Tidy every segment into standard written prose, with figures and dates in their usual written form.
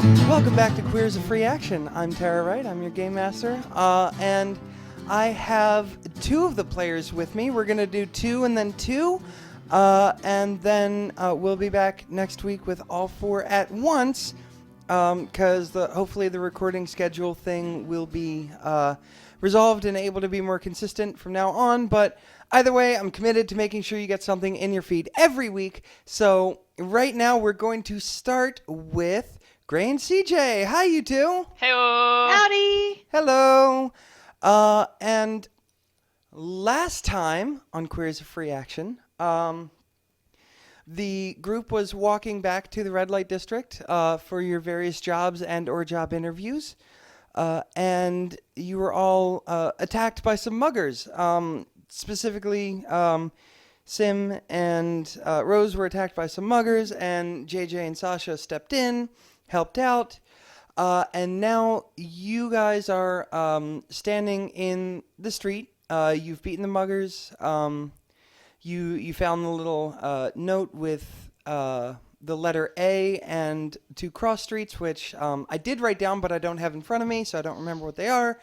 Welcome back to Queers of Free Action. I'm Tara Wright. I'm your game master. And I have two of the players with me. We're going to do two and then two. And then we'll be back next week with all four at once. Because hopefully the recording schedule thing will be resolved and able to be more consistent from now on. But either way, I'm committed to making sure you get something in your feed every week. So right now we're going to start with Gray and CJ. Hi, you two. Heyo. Howdy! Hello. And last time on Queers of Free Action, the group was walking back to the red light district for your various jobs and or job interviews. And you were all attacked by some muggers. Specifically, Sym and Rose were attacked by some muggers, and JJ and Sasha stepped in, helped out. And now you guys are standing in the street. You've beaten the muggers. You found the little note with the letter A and two cross streets, which I did write down, but I don't have in front of me, so I don't remember what they are.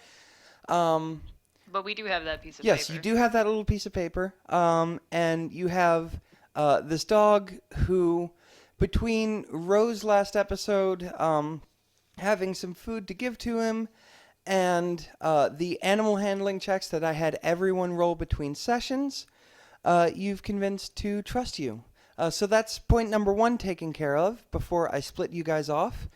But we do have that piece of Yes, paper. you do have that little piece of paper. And you have this dog who, between Rose last episode, having some food to give to him, and the animal handling checks that I had everyone roll between sessions, you've convinced to trust you. So that's point number one taken care of before I split you guys off.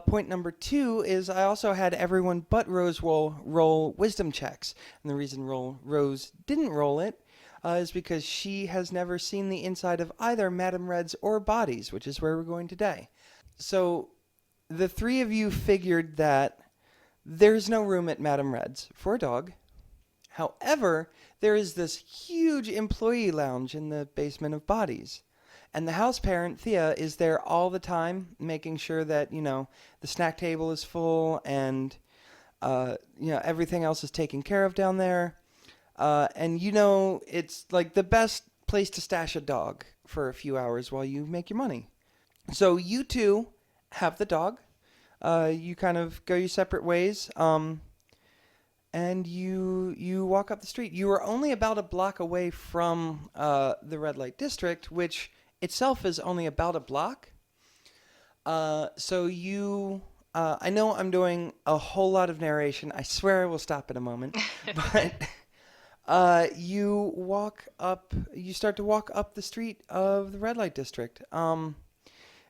Point number two is I also had everyone but Rose roll wisdom checks. And the reason Rose didn't roll it is because she has never seen the inside of either Madame Red's or Bodies, which is where we're going today. So the three of you figured that there's no room at Madame Red's for a dog. However, there is this huge employee lounge in the basement of Bodies. And the house parent, Thea, is there all the time, making sure that, the snack table is full and, everything else is taken care of down there. And it's like the best place to stash a dog for a few hours while you make your money. So you two have the dog. You kind of go your separate ways. And you walk up the street. You are only about a block away from the red light district, which itself is only about a block. So you... I know I'm doing a whole lot of narration. I swear I will stop in a moment. But you start to walk up the street of the red light district.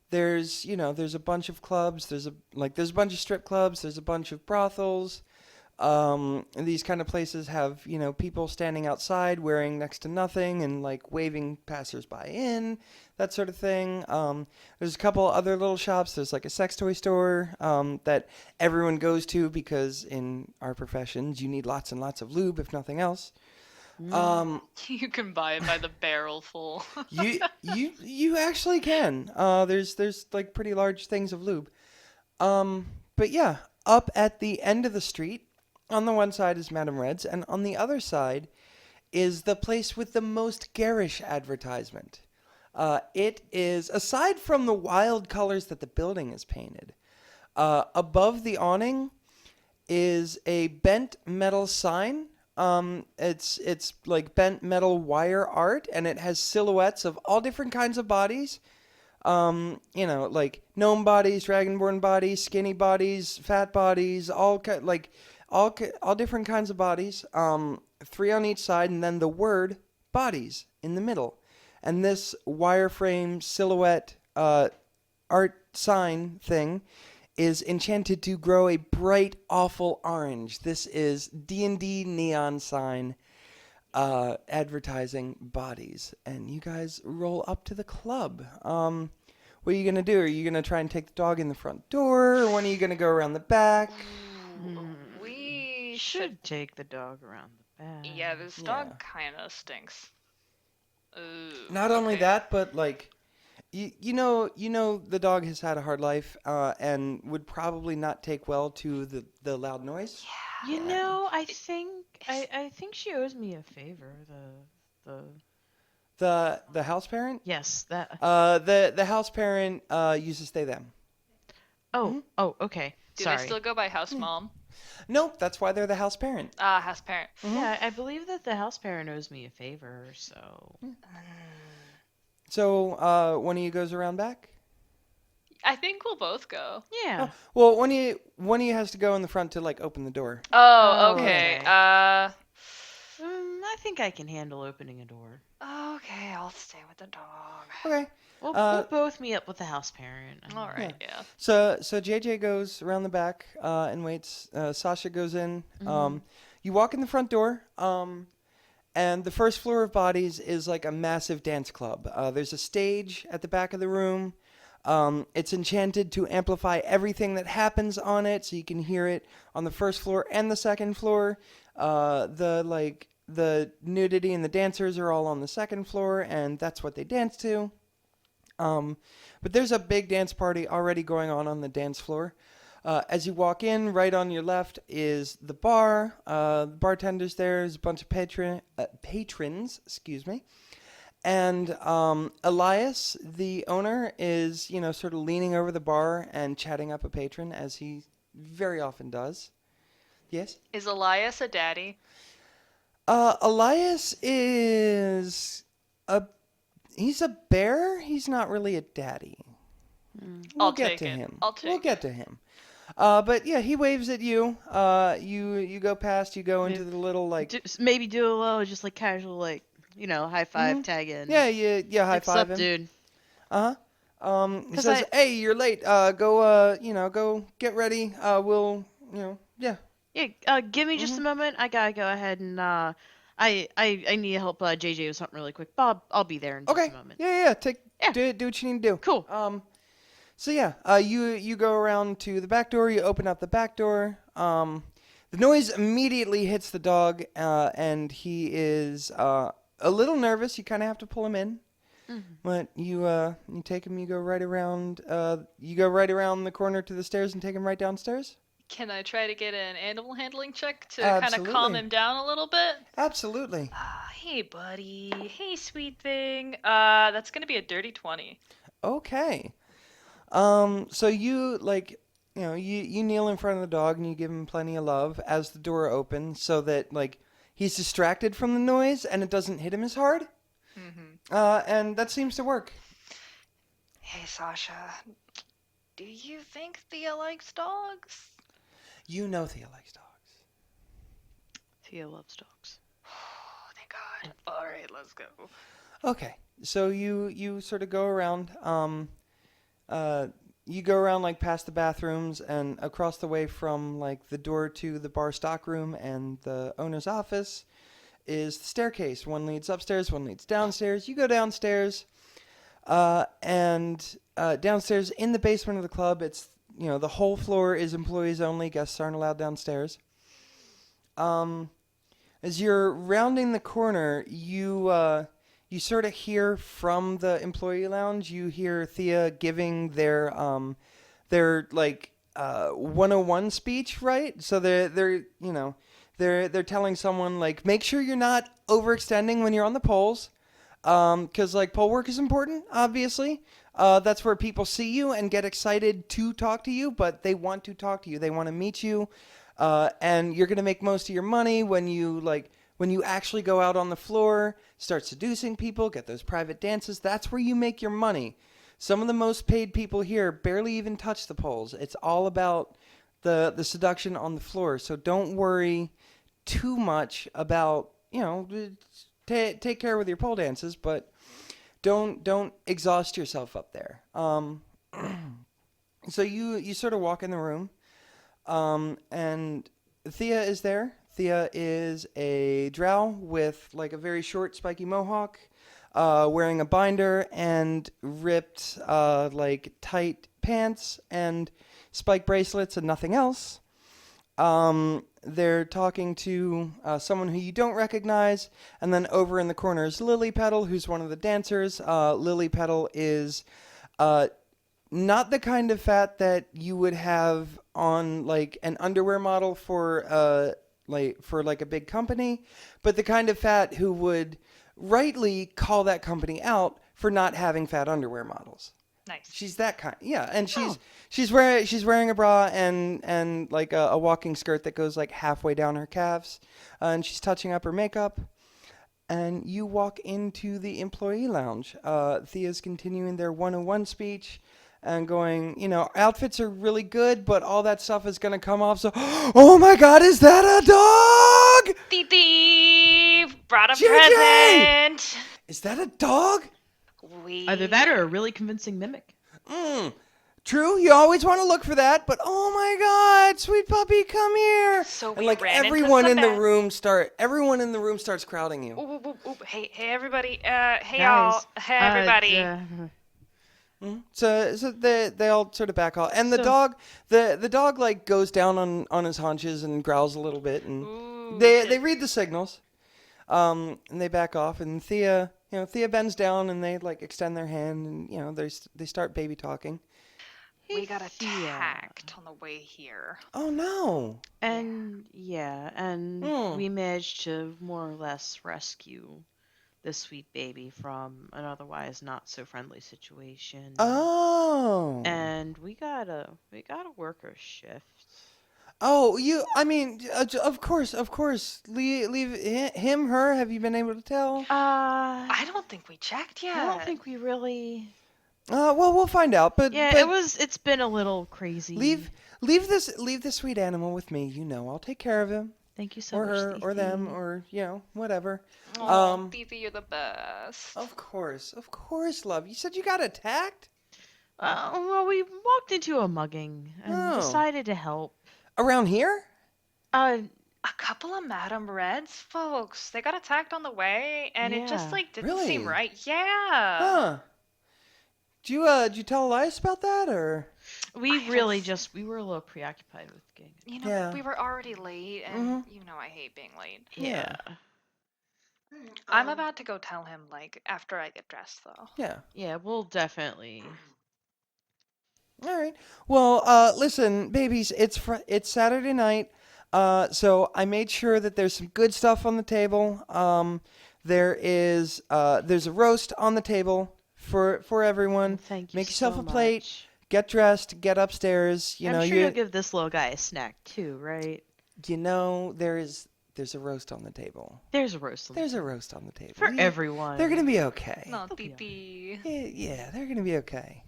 There's a bunch of clubs. There's a bunch of strip clubs. There's a bunch of brothels. These kind of places have, people standing outside wearing next to nothing and waving passersby in, that sort of thing. There's a couple other little shops. There's a sex toy store that everyone goes to because in our professions you need lots and lots of lube, if nothing else. You can buy it by the barrel full. you actually can. There's pretty large things of lube. But yeah, up at the end of the street, on the one side is Madame Red's, and on the other side is the place with the most garish advertisement. It is, aside from the wild colors that the building is painted, above the awning is a bent metal sign. It's like bent metal wire art, and it has silhouettes of all different kinds of bodies. Gnome bodies, dragonborn bodies, skinny bodies, fat bodies, all different kinds of bodies, three on each side, and then the word bodies in the middle. And this wireframe silhouette art sign thing is enchanted to grow a bright, awful orange. This is D&D neon sign advertising bodies. And you guys roll up to the club. What are you going to do? Are you going to try and take the dog in the front door, or when are you going to go around the back? We Should take the dog around the back. Yeah, this dog kind of stinks. Not only okay. that, but you know the dog has had a hard life and would probably not take well to the loud noise. Yeah. I think she owes me a favor. The house parent. Yes, that. The house parent used to stay them. Oh, okay. Do Sorry. they still go by house mom? Nope, that's why they're the house parent. House parent. Yeah, I believe that the house parent owes me a favor, so. So, one of you goes around back? I think we'll both go. Yeah. Well, one of you has to go in the front to, like, open the door. Oh, Oh, okay. okay. I think I can handle opening a door. Okay, I'll stay with the dog. Okay. We'll both meet up with the house parent. All right, yeah. So JJ goes around the back and waits. Sasha goes in. You walk in the front door, and the first floor of Bodies is like a massive dance club. There's a stage at the back of the room. It's enchanted to amplify everything that happens on it, so you can hear it on the first floor and the second floor. The nudity and the dancers are all on the second floor, and that's what they dance to. But there's a big dance party already going on the dance floor. As you walk in, right on your left is the bar. The bartender's there. There's a bunch of patrons, excuse me. And Elias, the owner, is, sort of leaning over the bar and chatting up a patron, as he very often does. Yes? Is Elias a daddy? Elias is he's a bear. He's not really a daddy. We'll get to him. We'll get to him. But yeah, he waves at you. You go past. You go into the little maybe do a little just like casual high five, tag in. Yeah, high five him. What's up, dude? He says, "Hey, you're late. Go get ready. We'll, yeah." Yeah, give me just a moment. I gotta go ahead and I need help JJ with something really quick. Bob, I'll be there in just a moment. Yeah. Do what you need to do. Cool. So yeah, you go around to the back door. You open up the back door. The noise immediately hits the dog, and he is a little nervous. You kind of have to pull him in. But you take him. You go right around. You go right around the corner to the stairs and take him right downstairs. Can I try to get an animal handling check to kind of calm him down a little bit? Absolutely. Hey, buddy. Hey, sweet thing. That's gonna be a dirty 20. Okay. So you you kneel in front of the dog and you give him plenty of love as the door opens, so that he's distracted from the noise and it doesn't hit him as hard. And that seems to work. Hey, Sasha. Do you think Thea likes dogs? You know Thea likes dogs. Thea loves dogs. Oh, thank God. All right, let's go. Okay, so you sort of go around. You go around past the bathrooms and across the way from the door to the bar stock room and the owner's office is the staircase. One leads upstairs, one leads downstairs. You go downstairs, and downstairs in the basement of the club, it's the whole floor is employees only. Guests aren't allowed downstairs. As you're rounding the corner, you sort of hear from the employee lounge. You hear Thea giving their 101 speech, right? So they're telling someone make sure you're not overextending when you're on the poles, because pole work is important, obviously. That's where people see you and get excited to talk to you, but they want to talk to you. They want to meet you, and you're gonna make most of your money when you actually go out on the floor, start seducing people, get those private dances. That's where you make your money. Some of the most paid people here barely even touch the poles. It's all about the seduction on the floor. So don't worry too much about, take care with your pole dances, but don't exhaust yourself up there. So you sort of walk in the room, and Thea is there. Thea is a drow with a very short spiky mohawk, wearing a binder and ripped tight pants and spike bracelets and nothing else. They're talking to someone who you don't recognize, and then over in the corner is Lily Petal, who's one of the dancers. Lily Petal is not the kind of fat that you would have on an underwear model for a big company, but the kind of fat who would rightly call that company out for not having fat underwear models. Nice. She's that kind. Yeah, and Oh. she's wearing a bra and like a walking skirt that goes like halfway down her calves, and she's touching up her makeup. And you walk into the employee lounge. Thea's continuing their 101 speech and going, outfits are really good, but all that stuff is going to come off. So, oh my God, is that a dog? Dee brought a JJ! present. Is that a dog? Either that or a really convincing mimic. True, you always want to look for that, but oh my God, sweet puppy, come here! So and we like ran everyone into in the room starts crowding you. Ooh, ooh, ooh. Hey, everybody. Hey, Guys, y'all. Hey, everybody. So they all sort of back off, and the So- dog the dog like goes down on his haunches and growls a little bit, and Ooh, they read the signals, and they back off, and Thea bends down and they like extend their hand, and they start baby talking. we got Thea. attacked on the way here. Oh no! And and Hmm. we managed to more or less rescue this sweet baby from an otherwise not so friendly situation. Oh. And we gotta work our shift. Oh, of course. Leave him, her. Have you been able to tell? I don't think we checked yet. I don't think we really. Well, we'll find out. But Yeah, it's been a little crazy. leave this sweet animal with me. I'll take care of him, Thank you so or much, her, or them, Fifi. or whatever. Oh, Fifi, you're the best. Of course, love. You said you got attacked Well, we walked into a mugging and Oh. decided to help. around here. Uh, A couple of Madame Reds folks. They got attacked on the way, and it just Yeah. like didn't Really? seem right. Yeah. Huh? Did you tell Elias about that, or? we I really don't- just we were a little preoccupied with getting. Yeah. We were already late, and I hate being late. Yeah. I'm about to go tell him, like, after I get dressed, though. Yeah. Yeah, we'll definitely. All right. Well, listen, babies, it's Saturday night. So I made sure that there's some good stuff on the table. There's a roast on the table for everyone. Thank you. Make yourself so a plate. much. Get dressed. Get upstairs. I'm sure you'll give this little guy a snack too, right? There's a roast on the table. There's a roast. on the There's a table. roast on the table. for Yeah, everyone. They're gonna be okay. No, They'll be Titi. Yeah, they're gonna be okay.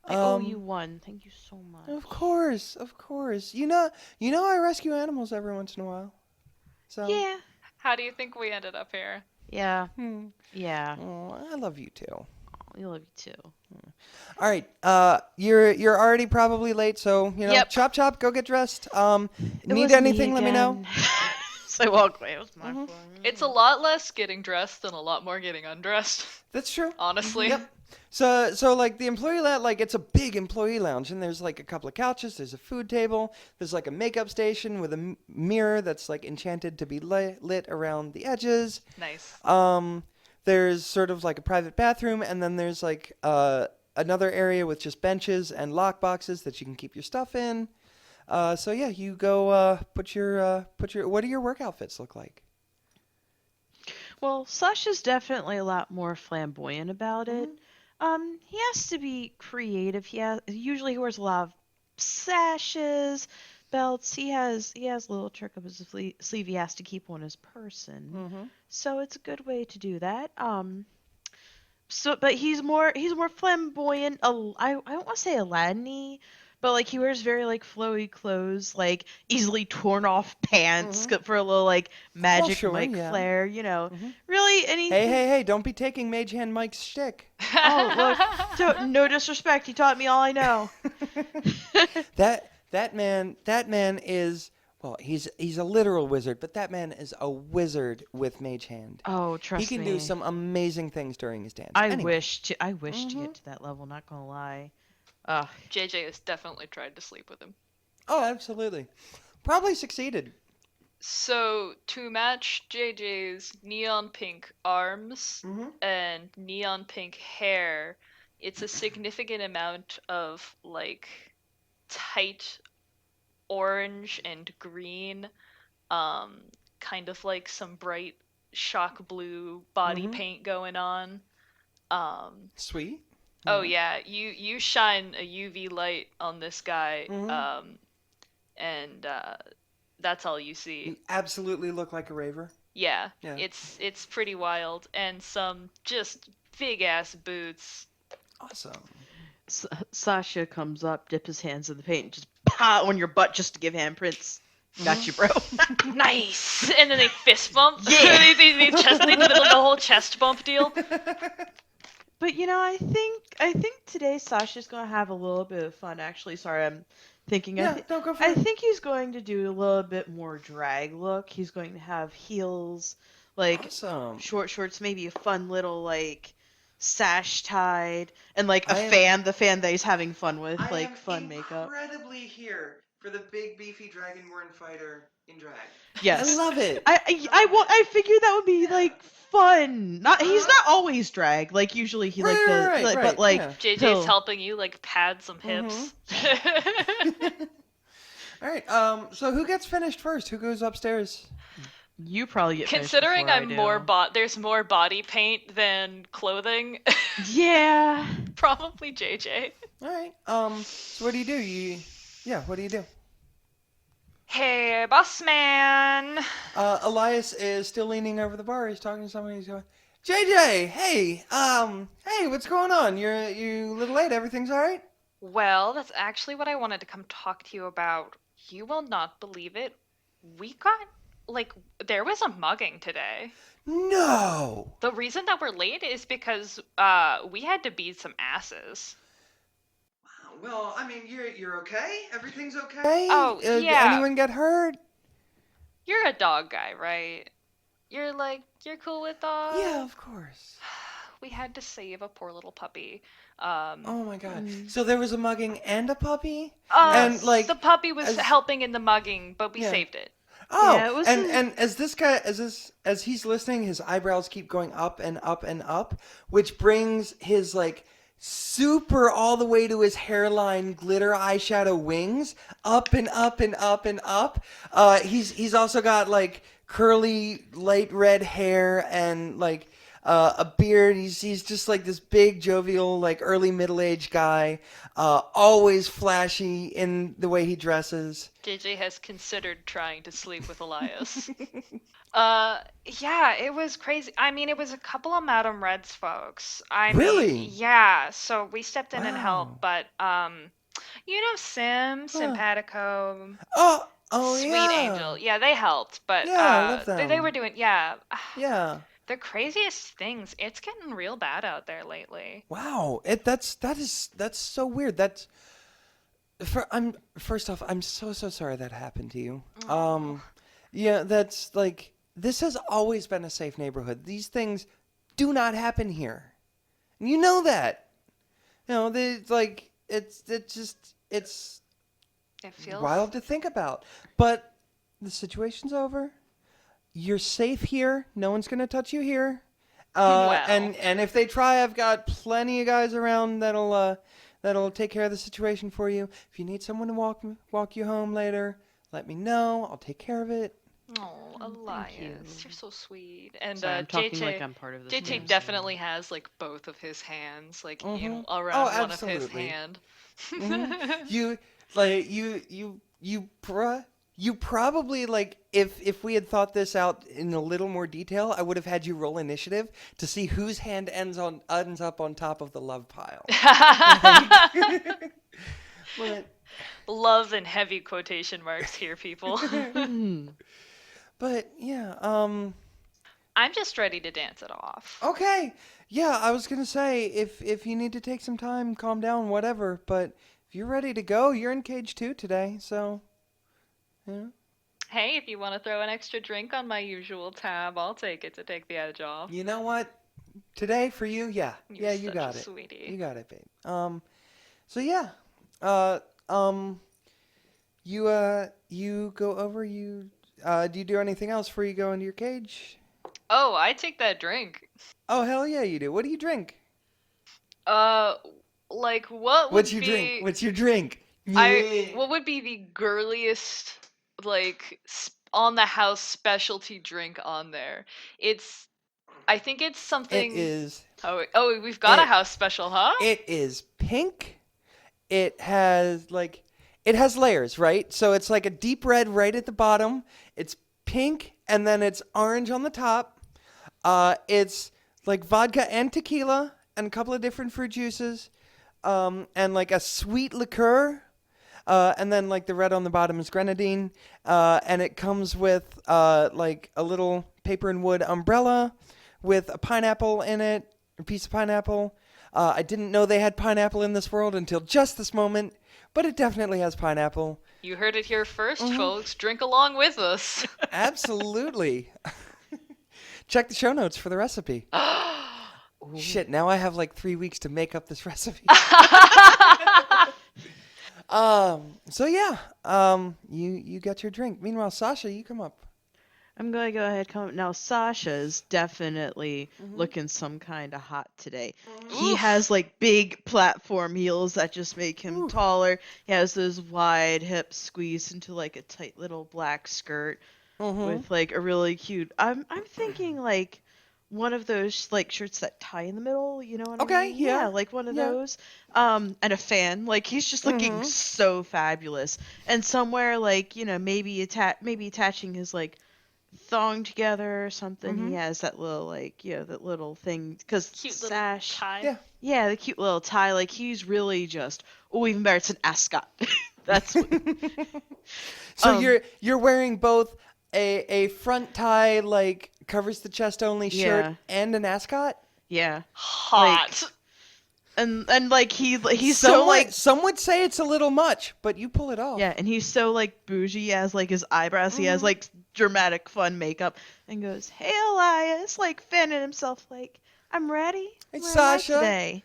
I owe you one. Thank you so much. Of course. You know I rescue animals every once in a while. So Yeah. How do you think we ended up here? Yeah. Hmm. Yeah. Oh, I love you too. We love you too. All right. You're already probably late, so Yep. chop, go get dressed. It Need was anything? Let me know. again. So I walk away. It was my fault. It's a lot less getting dressed and a lot more getting undressed, That's true. honestly. Yep. So like the employee lounge, like it's a big employee lounge, and there's like a couple of couches. There's a food table. There's like a makeup station with a mirror that's like enchanted to be lit around the edges. Nice. There's sort of like a private bathroom, and then there's like another area with just benches and lock boxes that you can keep your stuff in. So yeah, you go put your what do your work outfits look like? Well, Sasha's definitely a lot more flamboyant about it. He has to be creative. Usually he wears a lot of sashes, belts. He has a little trick up his sleeve he has to keep on his person. So it's a good way to do that. But he's more flamboyant. I don't want to say Aladdin-y, but like he wears very like flowy clothes, like easily torn off pants for a little like magic sure, Mike yeah. flair, Really, and he. Hey! Don't be taking Mage Hand Mike's shtick. Oh, look, no disrespect. He taught me all I know. That man is, well, he's a literal wizard, but that man is a wizard with Mage Hand. Oh, trust He me. can do some amazing things during his dance. I Anyway. wish to get to that level. Not gonna lie. JJ has definitely tried to sleep with him. Oh, absolutely. Probably succeeded. So, to match JJ's neon pink arms and neon pink hair, it's a significant amount of, like, tight orange and green, kind of like some bright shock blue body paint going on. Sweet. Oh yeah, you shine a UV light on this guy, and that's all you see. You absolutely look like a raver. Yeah, Yeah. it's pretty wild, and some just big ass boots. Awesome. Sasha comes up, dips his hands in the paint, and just pow on your butt just to give handprints. Got you, bro. Nice, and then they fist bump. Yeah. they do the whole chest bump deal. But I think today Sasha's gonna have a little bit of fun. Actually, sorry, I'm thinking. Yeah, don't go for I it. think he's going to do a little bit more drag look. He's going to have heels, like Awesome. short shorts, maybe a fun little like sash tied, and like a I am- fan. The fan that he's having fun with, I like am fun makeup. incredibly here for the big beefy dragonborn fighter in drag. Yes, I love it. I figured that would be like fun. He's not always drag. Like usually he like the Right, but like yeah. JJ's he'll- helping you like pad some hips. All right. So who gets finished first? Who goes upstairs? You probably get finished Considering before I I'm do. more there's more body paint than clothing. Yeah. Probably JJ. All right. So what do? What do you do? Hey, boss man. Elias is still leaning over the bar. He's talking to someone. He's going, JJ, hey, what's going on? You a little late. Everything's all right? Well, that's actually what I wanted to come talk to you about. You will not believe it. We got, there was a mugging today. No. The reason that we're late is because we had to beat some asses. Well, I mean, you're okay. Everything's okay. Oh, Did yeah. anyone get hurt? You're a dog guy, right? You're cool with dogs? Yeah, of course. We had to save a poor little puppy. Oh my God. So there was a mugging and a puppy? And like the puppy was as- helping in the mugging, but we Yeah. saved it. Oh, Yeah, it was and as this guy, as he's listening, his eyebrows keep going up and up and up, which brings his super all the way to his hairline glitter eyeshadow wings up and up and up and up. He's also got curly light red hair and a beard. He's just like this big jovial early middle-aged guy, always flashy in the way he dresses. JJ has considered trying to sleep with Elias. Yeah, it was crazy. I mean, it was a couple of Madame Red's folks. Really? Yeah, so we stepped in and Wow. helped, but Sym Patico, Oh Sweet yeah. Angel. Yeah, they helped, but Yeah, I love they them. were doing Yeah. the craziest things. It's getting real bad out there lately. Wow. That's so weird. First off, I'm so sorry that happened to you. Yeah, that's this has always been a safe neighborhood. These things do not happen here. And you know that. It's It feels wild to think about. But the situation's over. You're safe here. No one's gonna touch you here. Well. And if they try, I've got plenty of guys around that'll take care of the situation for you. If you need someone to walk you home later, let me know. I'll take care of it. Oh, Elias, you're so sweet. And Sorry, I'm talking JJ, like I'm part of this. JJ news. definitely has both of his hands Mhm. around Oh, one of his absolutely. hand. You probably if we had thought this out in a little more detail, I would have had you roll initiative to see whose hand ends up on top of the love pile. But Love in heavy quotation marks here, people. but yeah, I'm just ready to dance it off. okay. Yeah, I was gonna say if you need to take some time, calm down, whatever. But if you're ready to go, you're in cage 2 today, so yeah. Hey, if you want to throw an extra drink on my usual tab, I'll take it to take the edge off. You know what? Today for you, yeah, You're you such got a it. sweetie. You got it, babe. So yeah, you go over. Do you do anything else before you go into your cage? Oh, I take that drink. Oh hell yeah, you do. What do you drink? What would What's your be drink? What's your drink? what would be the girliest on the house specialty drink on there? I think it's something. It is Oh, we've got a It- house special, huh? It is pink. It has layers, right? So it's like a deep red right at the bottom. It's pink, and then it's orange on the top. It's like vodka and tequila and a couple of different fruit juices, and like a sweet liqueur. And then like the red on the bottom is grenadine. And it comes with like a little paper and wood umbrella with a pineapple in it, a piece of pineapple. I didn't know they had pineapple in this world until just this moment, but it definitely has pineapple. You heard it here 1st, folks. Drink along with us. Absolutely. Check the show notes for the recipe. Shit, now I have like 3 weeks to make up this recipe. So yeah, you get your drink. Meanwhile, Sasha, you come up. I'm going to go ahead. Now, Sasha's definitely looking some kind of hot today. He has like big platform heels that just make him taller. He has those wide hips squeezed into like a tight little black skirt with like a really cute. I'm thinking like one of those like shirts that tie in the middle. You know what I mean? Yeah. Like one of those. And a fan. Like he's just looking so fabulous. And somewhere like maybe attaching his like thong together or something. He has that little like that little thing because Cute sash. little tie. Yeah, the cute little tie. Like he's really just even better. It's an ascot. That's what. So you're wearing both a front tie like covers the chest only shirt and an ascot. Yeah. Hot. Like, and like he's so like some would say it's a little much, but you pull it off. yeah, and he's so like bougie as like his eyebrows. He has like dramatic fun makeup and goes, "Hey Elias," like fanning himself like, "I'm ready." Hey Where am I Sasha. today?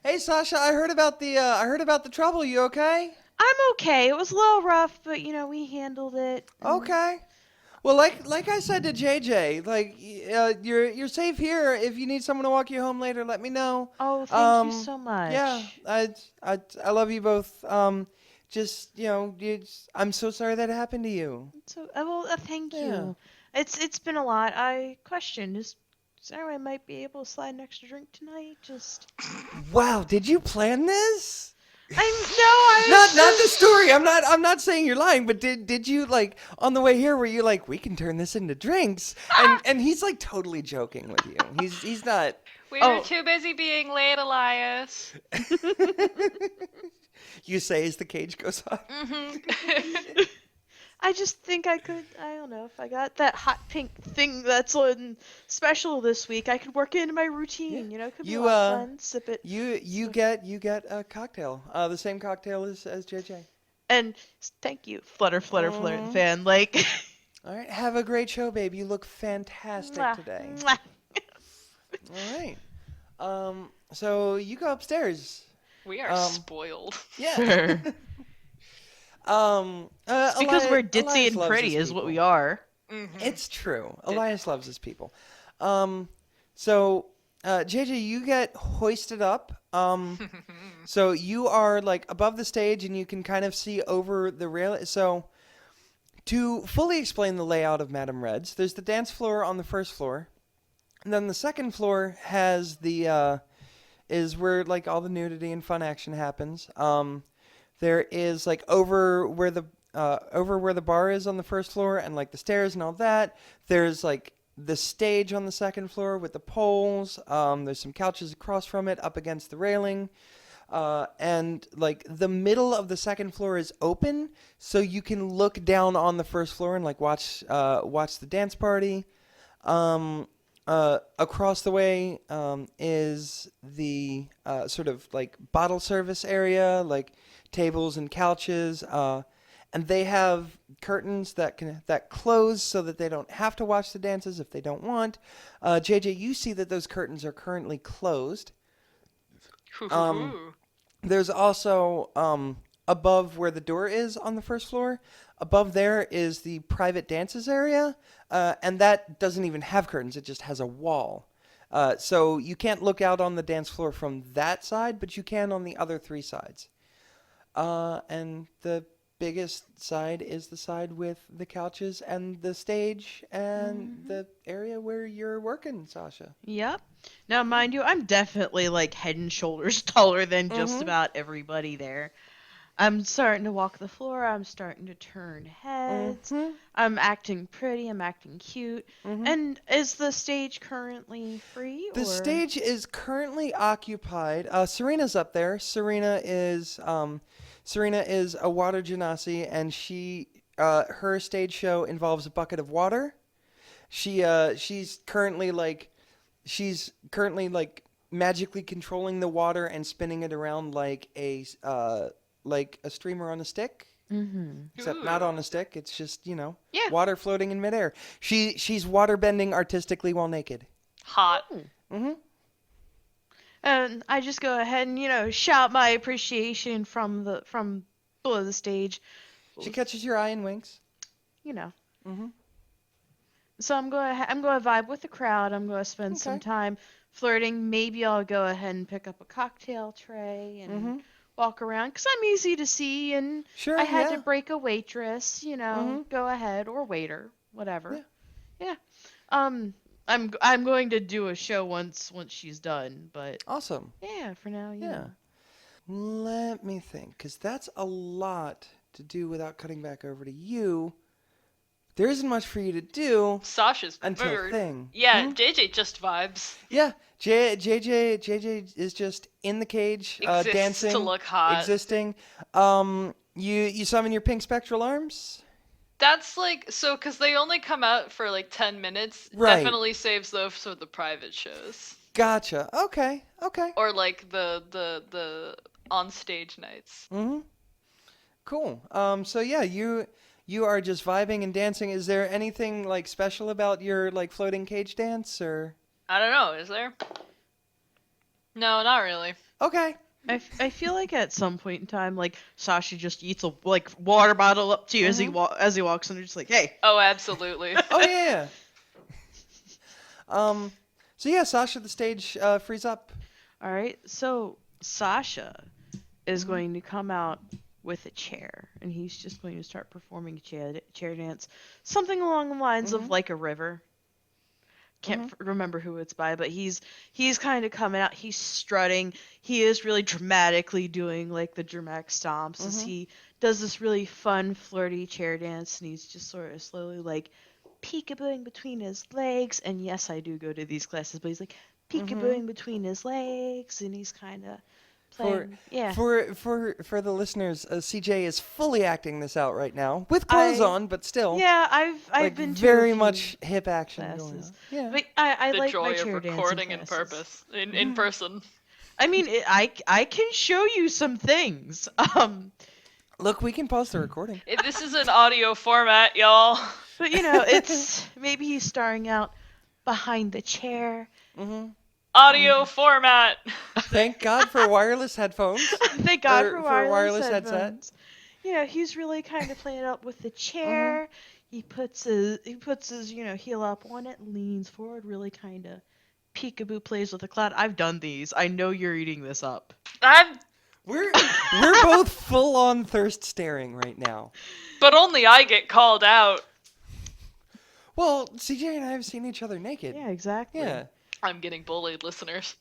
Hey Sasha, I heard about the trouble. You okay? I'm okay. It was a little rough, but we handled it. Okay. Well, like I said to JJ, like you're safe here. If you need someone to walk you home later, let me know. Oh, thank you so much. Yeah, I love you both. Just I'm so sorry that happened to you. So, thank Yeah. you. It's been a lot. I questioned is there a way I might be able to slide an extra drink tonight? Just Wow, did you plan this? I Not the story. I'm not saying you're lying, but did you like on the way here were you like we can turn this into drinks? And he's like totally joking with you. He's not. We were too busy being late, Elias. You say as the cage goes off. I just think I could. I don't know if I got that hot pink thing that's on special this week. I could work it into my routine. It could be a lot of fun. Sip it. You get a cocktail. The same cocktail as JJ. And thank you, flutter, and fan. Like. All right, have a great show, babe. You look fantastic Mwah, today. mwah. All right. So you go upstairs. We are spoiled. Yeah. Because we're ditzy Elias and loves pretty his is what people. we are. It's true. Elias loves his people. So JJ, you get hoisted up. So you are like above the stage, and you can kind of see over the rail. So to fully explain the layout of Madame Red's, there's the dance floor on the first floor, and then the second floor has the is where like all the nudity and fun action happens. There is like over where the bar is on the first floor and like the stairs and all that. There's like the stage on the second floor with the poles. There's some couches across from it up against the railing. And like the middle of the second floor is open, so you can look down on the first floor and like watch the dance party. Across the way is the sort of like bottle service area, like tables and couches, and they have curtains that close so that they don't have to watch the dances if they don't want. JJ, you see that those curtains are currently closed. There's also above where the door is on the first floor. Above there is the private dances area, and that doesn't even have curtains. It just has a wall. So you can't look out on the dance floor from that side, but you can on the other three sides. And the biggest side is the side with the couches and the stage and the area where you're working, Sasha. Yep. Now, mind you, I'm definitely like head and shoulders taller than just about everybody there. I'm starting to walk the floor. I'm starting to turn heads. I'm acting pretty. I'm acting cute. And is the stage currently free? The stage is currently occupied. Serena's up there. Serena is a water genasi, and her stage show involves a bucket of water. She's currently magically controlling the water and spinning it around like a streamer on a stick. Except not on a stick. It's just, water floating in midair. She's water bending artistically while naked. Hot. And I just go ahead and, shout my appreciation from below the stage. She catches your eye and winks. So I'm going to vibe with the crowd. I'm going to spend some time flirting. Maybe I'll go ahead and pick up a cocktail tray and walk around because I'm easy to see, and I had to break a waitress, go ahead, or waiter, whatever. Yeah. I'm going to do a show once she's done, but awesome. Yeah, for now, yeah. Let me think, because that's a lot to do without cutting back over to you. There isn't much for you to do. Sasha's until bird. thing. Yeah, JJ just vibes. Yeah, JJ is just in the cage, Exists dancing, to look hot. existing. You summon your pink spectral arms. That's because they only come out for 10 minutes. Right. Definitely saves those for the private shows. Gotcha. Okay. Or the on stage nights. Cool. So yeah, you are just vibing and dancing. Is there anything special about your floating cage dance, or? I don't know. Is there? No, not really. Okay. I feel like at some point in time, Sasha just eats a water bottle up to you as he walks, and you're just like, hey. Oh, absolutely. Oh yeah. So yeah, Sasha, the stage frees up. All right. So Sasha is going to come out with a chair, and he's just going to start performing a chair dance, something along the lines of like a river. Can't remember who it's by, but he's kind of coming out. He's strutting. He is really dramatically doing the dramatic stomps as he does this really fun, flirty chair dance, and he's just sort of slowly peekabooing between his legs. And yes, I do go to these classes, but he's peekabooing between his legs, and he's kind of playing. For the listeners, CJ is fully acting this out right now with clothes on, but still. Yeah, I've been to very a few much hip action classes. going on. Yeah. But I the like joy my of chair recording dancing in classes. in person. I mean, I can show you some things. Look, we can pause the recording. This is an audio format, y'all. But it's maybe he's starring out behind the chair. Audio format. Thank God for wireless headphones. Thank God for wireless headset. He's really kind of playing up with the chair. He puts his heel up on it, leans forward, really kind of peekaboo plays with the cloud. I've done these. I know you're eating this up. We're both full on thirst staring right now. But only I get called out. Well, CJ and I have seen each other naked. Yeah, exactly. Yeah. I'm getting bullied, listeners.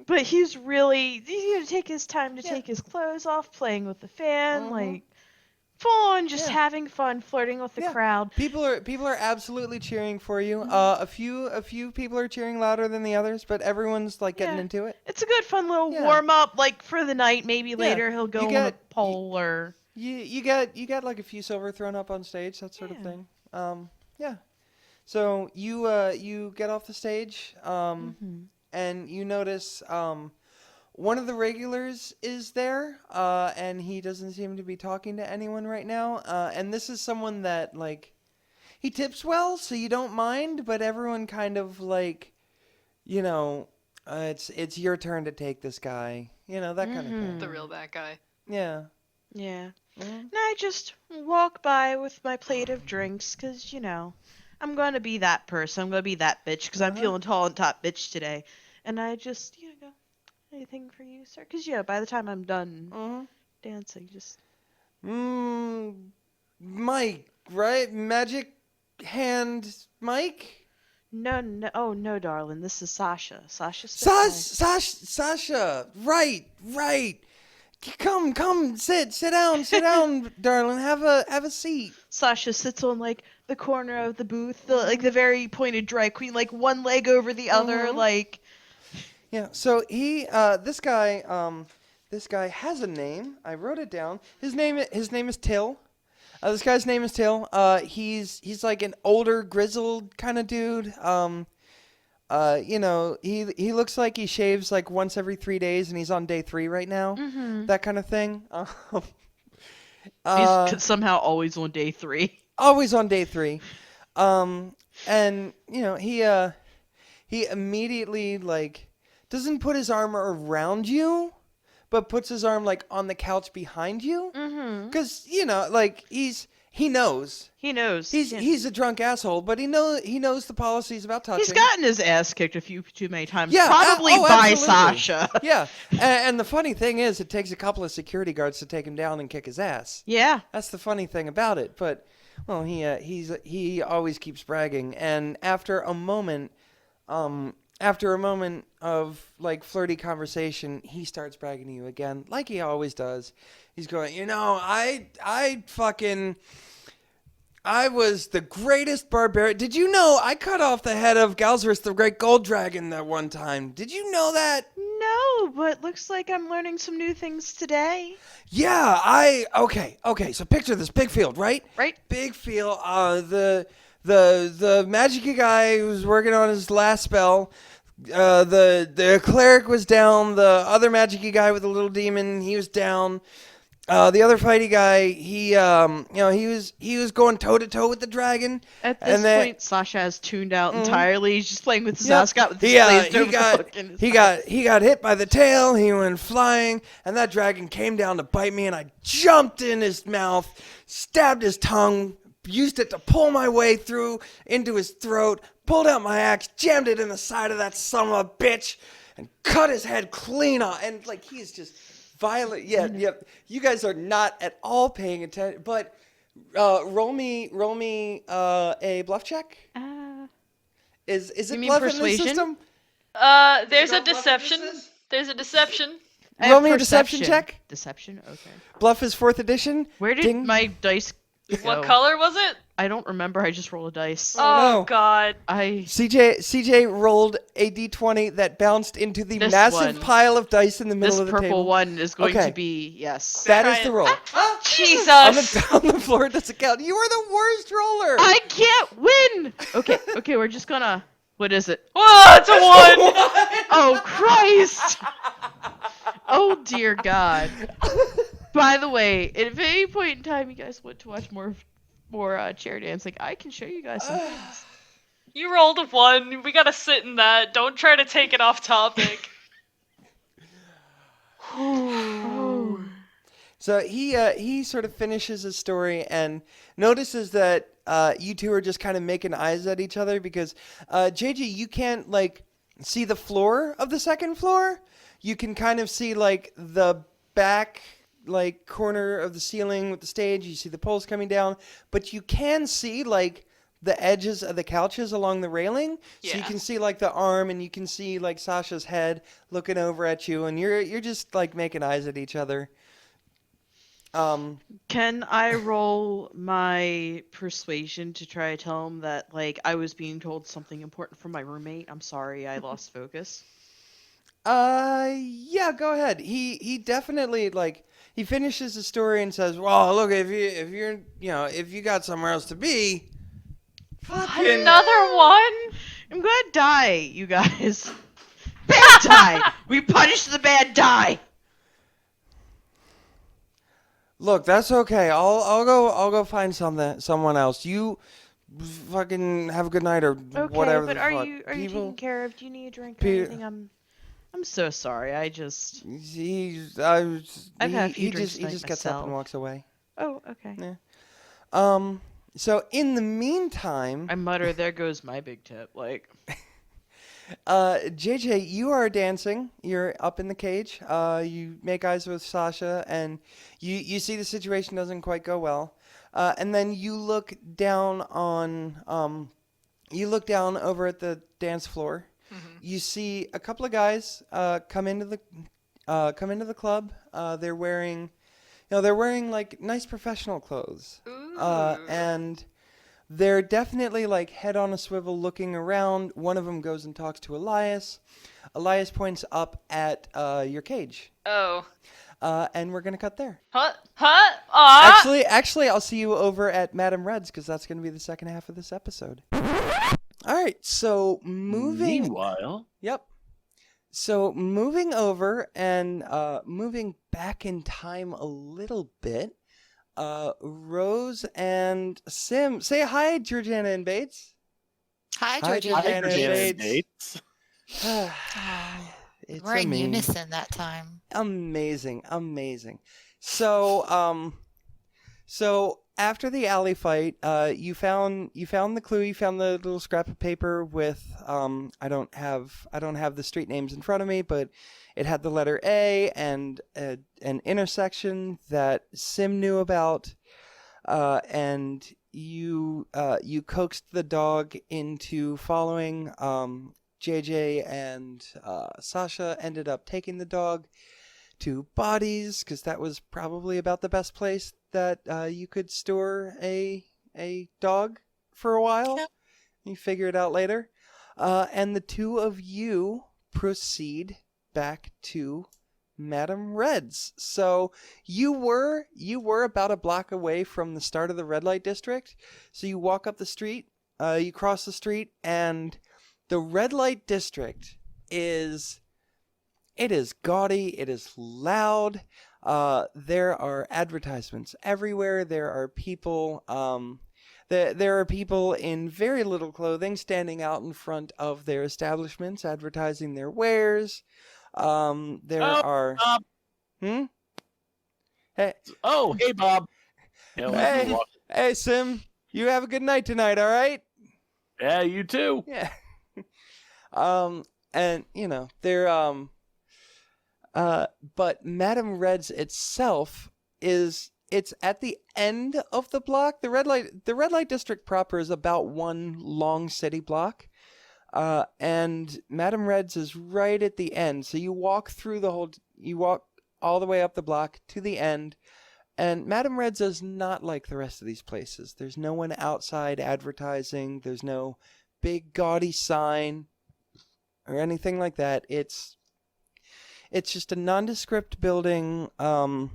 But he's really to take his time to take his clothes off, playing with the fan, full on just having fun, flirting with the crowd. People are absolutely cheering for you. A few people are cheering louder than the others, but everyone's getting into it. It's a good fun little warm up for the night. Maybe later he'll go on a pole or you get a few silver thrown up on stage, that sort of thing. So you get off the stage, and you notice one of the regulars is there, and he doesn't seem to be talking to anyone right now. And this is someone that he tips well, so you don't mind, but everyone kind of it's your turn to take this guy, that kind of thing. The real that guy. Yeah. Yeah. And I just walk by with my plate of drinks, because I'm going to be that person. I'm going to be that bitch because I'm feeling tall and top bitch today. And I just, go, anything for you, sir? Because, by the time I'm done dancing? Just Mike, right? Magic hand Mike? no. Oh no, darling. This is Sasha. Sasha Spitfire. Sasha. Right. Come, sit down, darling. Have a seat. Sasha sits on like the corner of the booth, like the very pointed drag queen, like one leg over the other, like. Yeah. So this guy has a name. I wrote it down. His name is Till. This guy's name is Till. He's like an older, grizzled kind of dude. He looks like he shaves like once every 3 days, and he's on day 3 right now. Mm-hmm. That kind of thing. He's somehow always on day 3. Always on day 3. And he immediately like doesn't put his arm around you, but puts his arm like on the couch behind you. Mm-hmm. Because like he knows. He knows. He's a drunk asshole, but he knows the policies about touching. He's gotten his ass kicked a few too many times. Yeah, probably by absolutely. Sasha. Yeah, and the funny thing is, it takes a couple of security guards to take him down and kick his ass. Yeah. That's the funny thing about it. But well, he always keeps bragging, and after a moment of like flirty conversation, he starts bragging to you again, like he always does. He's going, I was the greatest barbarian. Did you know I cut off the head of Galzerus, the great gold dragon, that one time? Did you know that? No, but looks like I'm learning some new things today. Yeah, okay. So picture this big field, right? Right. Big field. The magic guy who was working on his last spell. The cleric was down. The other magic guy with the little demon, he was down. The other fighty guy, he was going toe to toe with the dragon. At this point, Sasha has tuned out entirely. He's just playing with his mascot with his he got hit by the tail. He went flying, and that dragon came down to bite me, and I jumped in his mouth, stabbed his tongue, used it to pull my way through into his throat, pulled out my axe, jammed it in the side of that son of a bitch, and cut his head clean off. And like he's just violent. Yeah. You guys are not at all paying attention. But roll me a bluff check. Is it bluff in this system? There's a deception. There's a deception. Roll me a deception check. Deception. Okay. Bluff is 4th edition. Where did my dice go? What color was it? I don't remember. I just rolled a dice. Oh no. God. CJ rolled a d20 that bounced into the massive pile of dice in the middle of the table. This purple one is going to be, yes. That is the roll. Jesus. On the floor, it doesn't count. You are the worst roller. I can't win. Okay, we're just gonna. What is it? Whoa, it's a 1. Oh Christ. Oh dear God. By the way, if at any point in time you guys want to watch more chair dancing, I can show you guys some things. You rolled a 1. We gotta sit in that. Don't try to take it off topic. So he sort of finishes his story and notices that you two are just kind of making eyes at each other because JJ, you can't like see the floor of the second floor. You can kind of see like the back like corner of the ceiling with the stage. You see the poles coming down, but you can see like the edges of the couches along the railing. So you can see like the arm, and you can see like Sasha's head looking over at you, and you're just like making eyes at each other. Can I roll my persuasion to try to tell him that like I was being told something important from my roommate? I'm sorry, I lost focus. Yeah, go ahead. He definitely like he finishes the story and says, "Well, look, if you got somewhere else to be, fucking Another 1. I'm gonna die, you guys. Bad die. We punish the bad die. Look, that's okay. I'll go find someone else. You fucking have a good night or Okay, whatever. but the are fuck. you taken care of? Do you need a drink or Pe- anything? I'm so sorry. I just He I've had a few he drinks just tonight gets up myself. and walks away. Oh, okay. Yeah. So in the meantime, I mutter, there goes my big tip. Like, JJ, you are dancing. You're up in the cage. You make eyes with Sasha, and you see the situation doesn't quite go well. And then you look down over at the dance floor. Mm-hmm. You see a couple of guys come into the club. They're wearing like nice professional clothes. Ooh. And they're definitely like head on a swivel looking around. One of them goes and talks to Elias. Elias points up at your cage. Oh. And we're going to cut there. Huh? Aw! Actually, I'll see you over at Madame Red's because that's going to be the second half of this episode. All right, so Meanwhile, Yep. So moving over and moving back in time a little bit, Rose and Sym, say hi, Georgeanna and Bates. Hi, Hi, Georgia. Georgiana and Janet Bates. Bates. It's We're in amazing. unison that time. Amazing. So after the alley fight, you found the clue. You found the little scrap of paper with I don't have the street names in front of me, but it had the letter A and an intersection that Sym knew about, and you coaxed the dog into following. JJ and Sasha ended up taking the dog to Bodies because that was probably about the best place that you could store a dog for a while. Yep. You figure it out later. And the two of you proceed back to Madame Red's. So you were about a block away from the start of the red light district. So you walk up the street, you cross the street, and the red light district is gaudy, it is loud. There are advertisements everywhere. There are people there are people in very little clothing standing out in front of their establishments advertising their wares. There are Bob. Hmm? Hey, Hey, Bob. Yeah, let's hey, walk. hey, Sym, you have a good night tonight, all right? Yeah, you too. Yeah. And they're but Madame Red's itself it's at the end of the block. The red light district proper is about one long city block. And Madame Red's is right at the end. So you walk all the way up the block to the end. And Madame Red's is not like the rest of these places. There's no one outside advertising. There's no big gaudy sign or anything like that. It's just a nondescript building of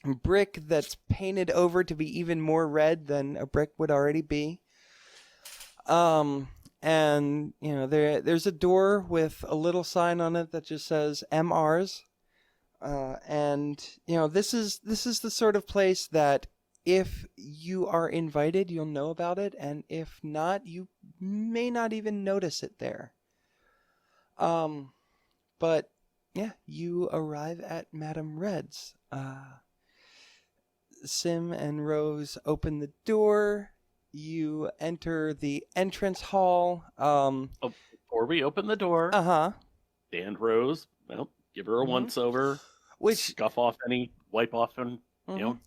brick that's painted over to be even more red than a brick would already be. And there's a door with a little sign on it that just says MRs. And this is the sort of place that if you are invited, you'll know about it, and if not, you may not even notice it there. But yeah, you arrive at Madame Red's. Sym and Rose open the door. You enter the entrance hall. Before we open the door, and Rose, give her a once over. Which Wipe off and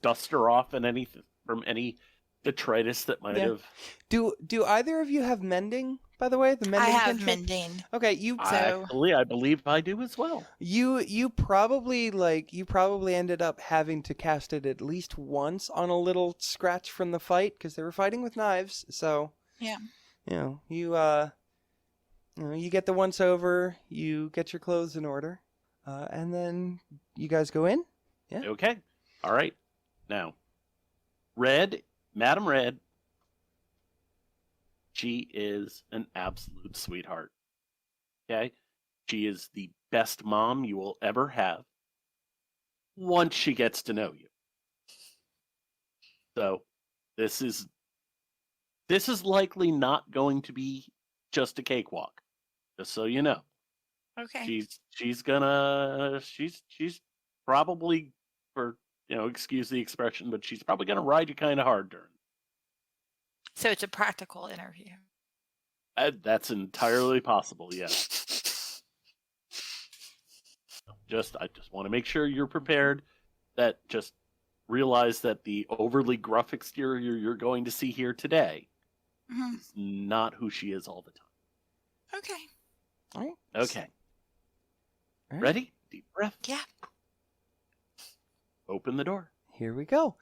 dust her off and from any detritus that might have. Do either of you have mending? By the way, the mending. I have cantrip? mending. Okay, I believe I do as well. You probably ended up having to cast it at least once on a little scratch from the fight because they were fighting with knives. So yeah, you get the once over, you get your clothes in order, and then you guys go in. Yeah. Okay. All right. Now, Madame Red. She is an absolute sweetheart. Okay? She is the best mom you will ever have once she gets to know you. So, this is likely not going to be just a cakewalk. Just so you know. okay. She's probably, for excuse the expression, but she's probably gonna ride you kind of hard during. So it's a practical interview. That's entirely possible, yes. I just want to make sure you're prepared. That just realize that the overly gruff exterior you're going to see here today Mhm. is not who she is all the time. Okay. All right. Okay. All right. Ready? Deep breath. Yeah. Open the door. Here we go.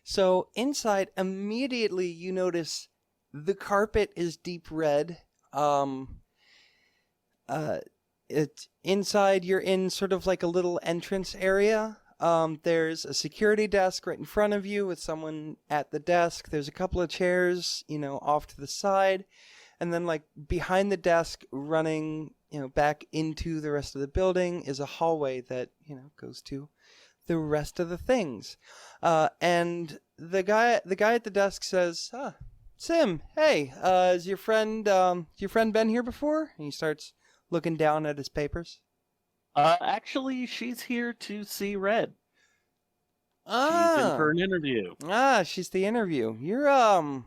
So inside, immediately you notice the carpet is deep red. It's inside. You're in sort of like a little entrance area. There's a security desk right in front of you with someone at the desk. There's a couple of chairs, off to the side, and then like behind the desk, running, back into the rest of the building is a hallway that goes to the rest of the things. And the guy at the desk says, Sym, hey, is your friend been here before? And he starts looking down at his papers. Actually, she's here to see Red. She's in for an interview. She's the interview. You're and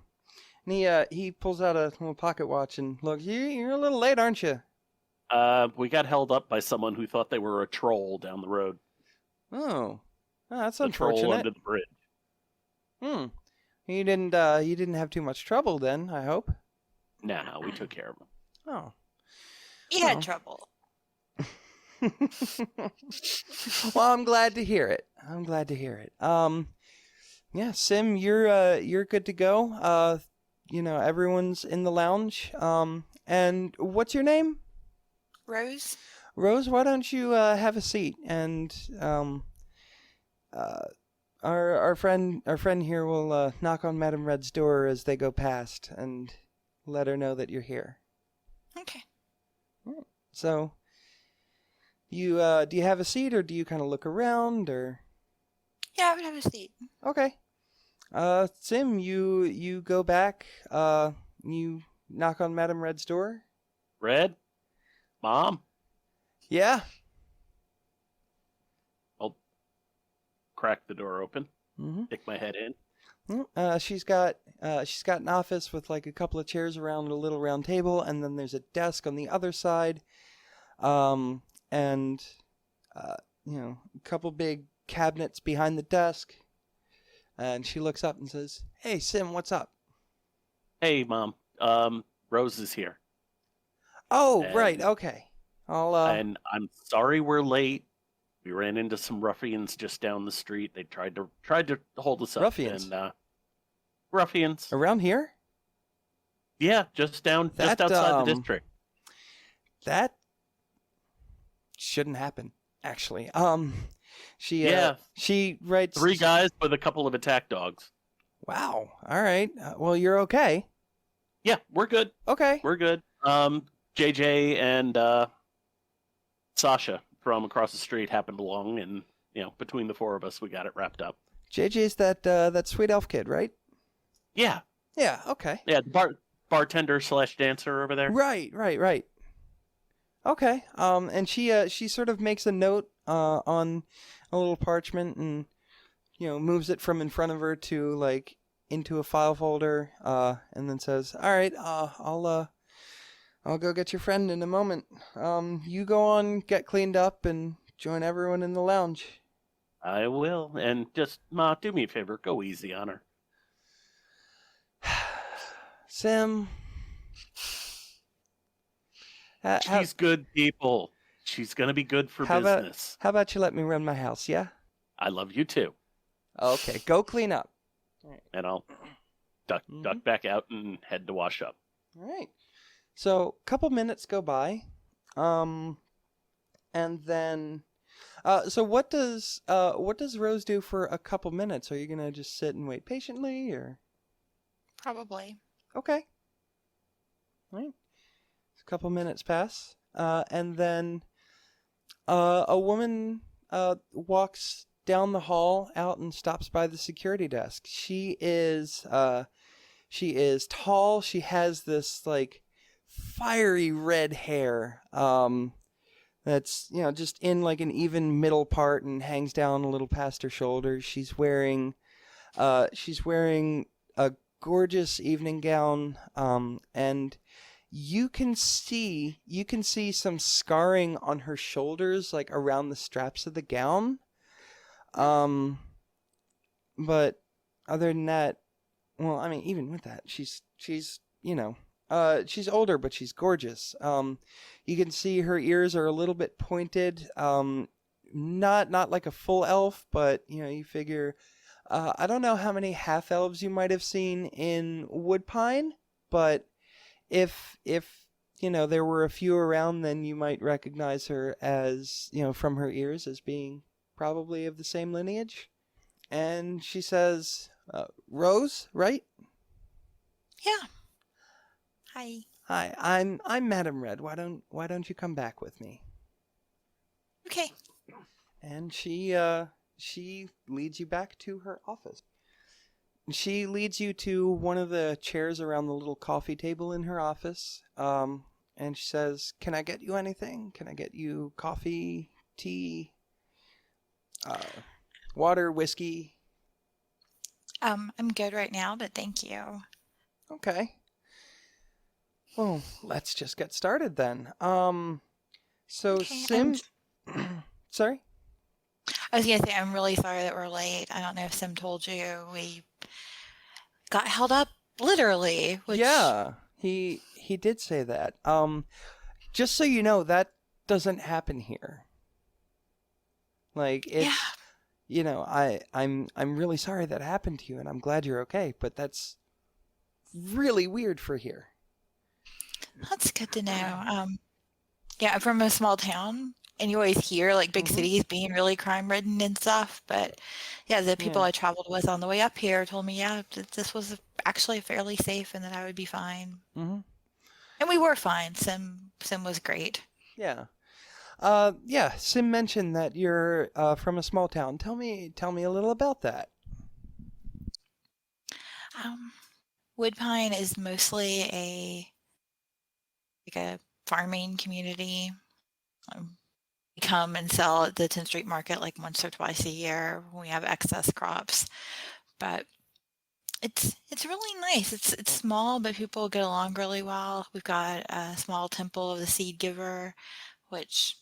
he pulls out a little pocket watch and looks. You're a little late, aren't you? We got held up by someone who thought they were a troll down the road. Oh, that's The unfortunate. troll under the bridge. You didn't have too much trouble then, I hope. Nah, we took care of him. Oh. He Well. had trouble. Well, I'm glad to hear it. Yeah, Sym, you're good to go. Everyone's in the lounge. And what's your name? Rose? Rose, why don't you have a seat? And our friend here will knock on Madame Red's door as they go past and let her know that you're here. Okay. So, do you have a seat, or do you kind of look around, or? Yeah, I would have a seat. Okay. Sym, you go back. You knock on Madame Red's door. Red? Mom? Yeah. I'll crack the door open. Mm-hmm. Stick my head in. She's got an office with like a couple of chairs around a little round table, and then there's a desk on the other side, and a couple big cabinets behind the desk. And she looks up and says, "Hey, Sym, what's up?" Hey, Mom. Rose is here. Oh, And- right. Okay. I'll. And I'm sorry we're late. We ran into some ruffians just down the street. They tried to hold us up. Ruffians? And, ruffians. Around here? Yeah, just outside the district. That shouldn't happen, actually. She writes 3 guys with a couple of attack dogs. Wow. All right. Well, you're okay. Yeah, we're good. Okay. We're good. JJ and Sasha from across the street happened along, and between the 4 of us, we got it wrapped up. JJ's that sweet elf kid, right? Yeah. Yeah. Okay. Yeah, the bartender / dancer over there. Right. Okay. And she sort of makes a note on a little parchment and moves it from in front of her to like into a file folder, and then says, "All right, I'll go get your friend in a moment. You go on, get cleaned up, and join everyone in the lounge." I will. And just, Ma, do me a favor. Go easy on her. Sym. She's good people. She's going to be good for business. How about you let me run my house, yeah? I love you too. Okay, go clean up. And I'll duck back out and head to wash up. All right. So, a couple minutes go by. And then so what does Rose do for a couple minutes? Are you going to just sit and wait patiently, or? Probably. Okay. All right. A couple minutes pass, and then a woman walks down the hall out and stops by the security desk. She is tall. She has this like fiery red hair that's just in like an even middle part and hangs down a little past her shoulders. She's wearing a gorgeous evening gown, and you can see some scarring on her shoulders, like around the straps of the gown. But other than that, well, I mean, even with that, she's she's older, but she's gorgeous. You can see her ears are a little bit pointed. Not like a full elf, but you figure. I don't know how many half elves you might have seen in Woodpine, but if there were a few around, then you might recognize her as from her ears as being probably of the same lineage. And she says, "Rose, right?" Yeah. Hi. Hi, I'm Madam Red. Why don't you come back with me? Okay. And she leads you back to her office. She leads you to one of the chairs around the little coffee table in her office. And she says, "Can I get you anything? Can I get you coffee, tea, water, whiskey?" I'm good right now, but thank you. Okay. Well, let's just get started then. So Okay, Sym, sorry? I was gonna say I'm really sorry that we're late. I don't know if Sym told you we got held up literally, which Yeah, he did say that. Just so you know, that doesn't happen here. Like it's, I'm really sorry that happened to you, and I'm glad you're okay. But that's really weird for here. that's good to know. Yeah, I'm from a small town, and you always hear like big cities being really crime-ridden and stuff. But yeah, the people I traveled with on the way up here told me, that this was actually fairly safe and that I would be fine. Mm-hmm. And we were fine. Sym was great. Yeah. Sym mentioned that you're from a small town. Tell me a little about that. Woodpine is mostly a farming community. We come and sell at the 10th Street Market like once or twice a year when we have excess crops. But it's really nice. It's small, but people get along really well. We've got a small temple of the Seed Giver, which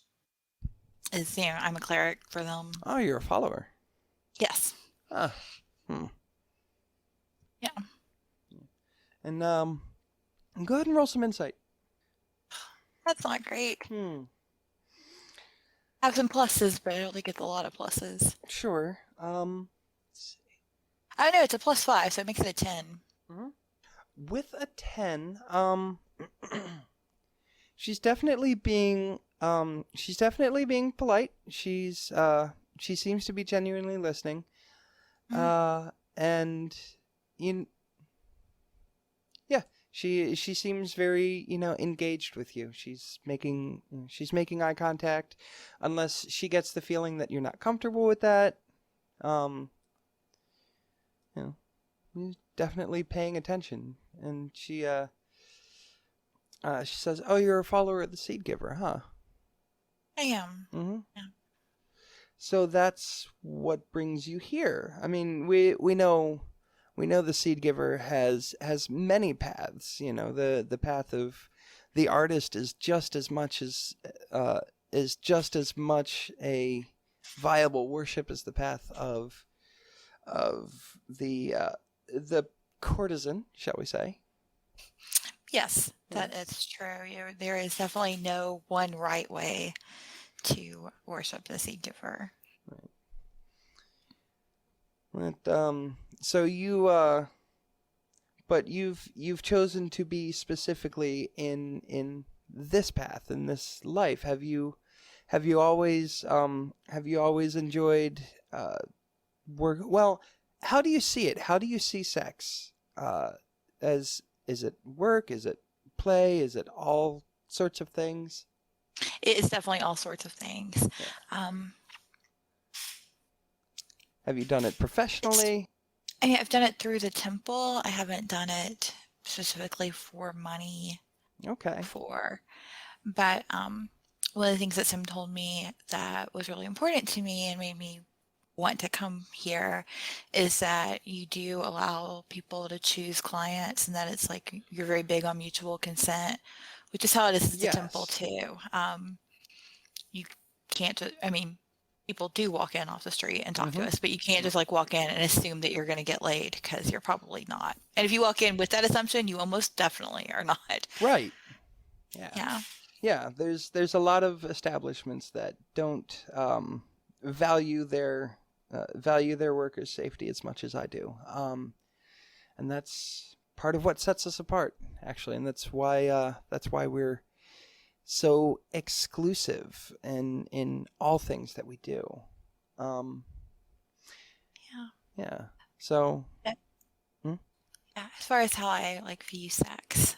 is, I'm a cleric for them. Oh, you're a follower. Yes. Ah. Yeah. And go ahead and roll some insight. That's not great. Hmm. I have some pluses, but I don't think it's a lot of pluses. Sure. I know it's a +5, so it makes it a 10. With a 10, she's definitely being polite. She seems to be genuinely listening. And she seems very, engaged with you. She's making eye contact, unless she gets the feeling that you're not comfortable with that. You're definitely paying attention. And she says, "Oh, you're a follower of the Seed Giver, huh?" I am. Mm-hmm. Yeah. So that's what brings you here. I mean, we know the Seed Giver has many paths. The path of the artist is just as much a viable worship as the path of the courtesan, shall we say? Yes, that is true. There is definitely no one right way to worship the Seed Giver. Right. So but you've chosen to be specifically in this path, in this life. Have you always enjoyed work? Well, how do you see it? How do you see sex? Is it work? Is it play? Is it all sorts of things? It is definitely all sorts of things. Yeah. Have you done it professionally? I've done it through the temple. I haven't done it specifically for money. Okay. But one of the things that Sym told me that was really important to me and made me want to come here is that you do allow people to choose clients, and that it's like you're very big on mutual consent, which is how it is at the temple Yes. too. You can't I mean, people do walk in off the street and talk to us, but you can't just like walk in and assume that you're going to get laid, because you're probably not. And if you walk in with that assumption, you almost definitely are not. Right. Yeah. Yeah. Yeah. There's a lot of establishments that don't value their workers' safety as much as I do, and that's part of what sets us apart, actually, and that's why we're so exclusive in all things that we do. Yeah. So. Yeah, as far as how I like view sex,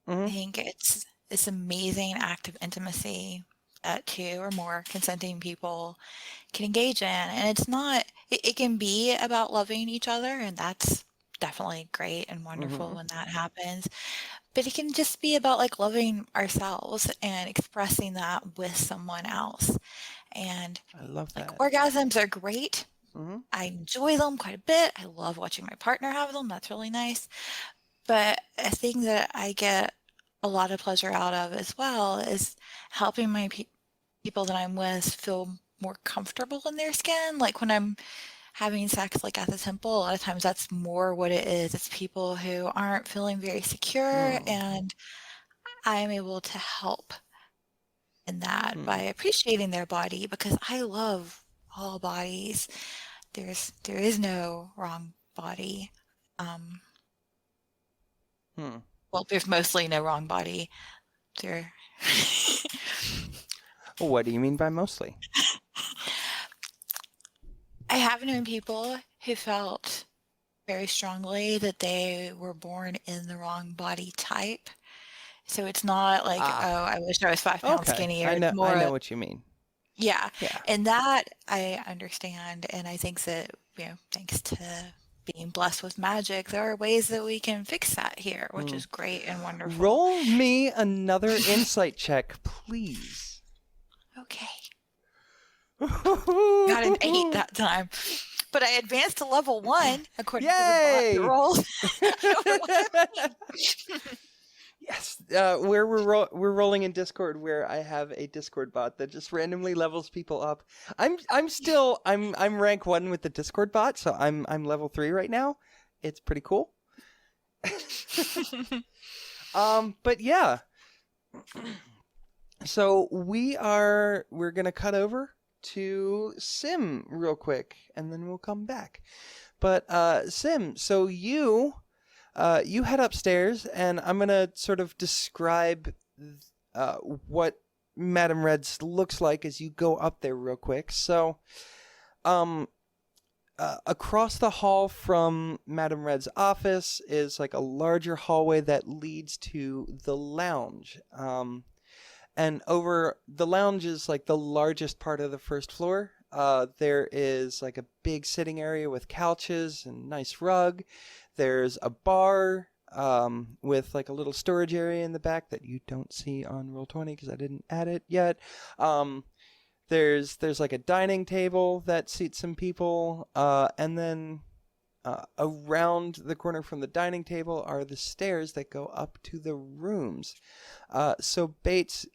I think it's this amazing act of intimacy that 2 or more consenting people can engage in. And it's not, it can be about loving each other, and that's definitely great and wonderful when that happens. But it can just be about like loving ourselves and expressing that with someone else. And I love that. like orgasms are great. I enjoy them quite a bit. I love watching my partner have them. That's really nice. But a thing that I get a lot of pleasure out of as well is helping my people that I'm with feel more comfortable in their skin. Like when I'm having sex like at the temple, a lot of times that's more what it is. It's people who aren't feeling very secure, and I'm able to help in that by appreciating their body, because I love all bodies. There is no wrong body. Well, there's mostly no wrong body. There. What do you mean by mostly? I have known people who felt very strongly that they were born in the wrong body type. So it's not like, oh, I wish I was 5 pounds skinnier. I know More what you mean. Yeah. Yeah. And that I understand. And I think that, thanks to being blessed with magic, there are ways that we can fix that here, which is great and wonderful. Roll me another insight check, please. Okay. Got an 8 that time. But I advanced to level 1 according to the rolls. I don't know what that means. Yes, we're rolling in Discord, where I have a Discord bot that just randomly levels people up. I'm rank 1 with the Discord bot, so I'm level 3 right now. It's pretty cool. But yeah. So we're gonna cut over to Sym real quick, and then we'll come back. But Sym, so you head upstairs, and I'm going to sort of describe what Madame Red's looks like as you go up there real quick. So across the hall from Madame Red's office is like a larger hallway that leads to the lounge. And over the lounge is like the largest part of the first floor. There is like a big sitting area with couches and nice rug. There's a bar with like a little storage area in the back that you don't see on Roll20 because I didn't add it yet. There's like a dining table that seats some people, and then around the corner from the dining table are the stairs that go up to the rooms. So Bates,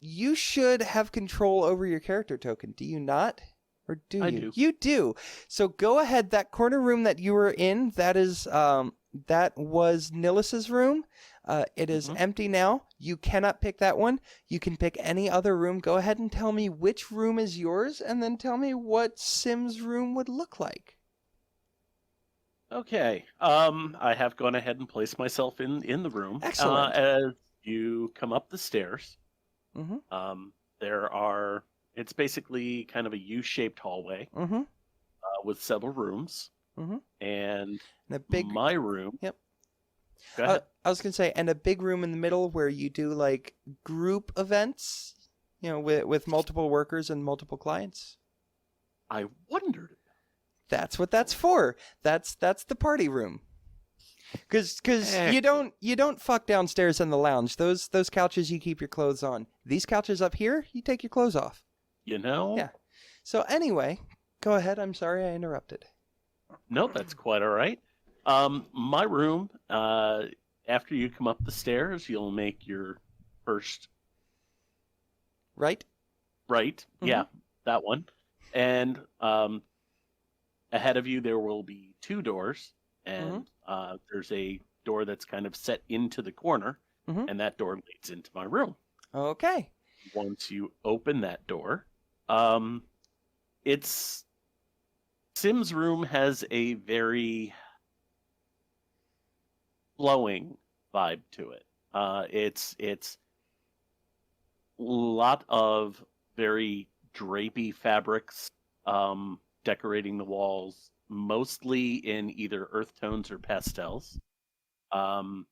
you should have control over your character token. Do you not? Or do you? I do. You do. So go ahead. That corner room that you were in, that was Nillis's room. It is empty now. You cannot pick that one. You can pick any other room. Go ahead and tell me which room is yours, and then tell me what Sym's room would look like. Okay. I have gone ahead and placed myself in the room. Excellent. As you come up the stairs, Mm-hmm. It's basically kind of a U-shaped hallway Mm-hmm. with several rooms, Mm-hmm. and And a big. my room. Yep. Go ahead. I was gonna say, and a big room in the middle where you do like group events, with multiple workers and multiple clients. I wondered. That's what that's for. That's the party room. Because you don't fuck downstairs in the lounge. Those couches you keep your clothes on. These couches up here, you take your clothes off. You know? Yeah. So anyway, Go ahead. I'm sorry I interrupted. No, that's quite all right. My room, after you come up the stairs, you'll make your first Right? right. Mhm. Yeah, that one. And ahead of you, there will be two doors, and there's a door that's kind of set into the corner, Mhm. and that door leads into my room. Okay. Once you open that door, it's Sim's room has a very flowing vibe to it. It's a lot of very drapey fabrics decorating the walls, mostly in either earth tones or pastels. The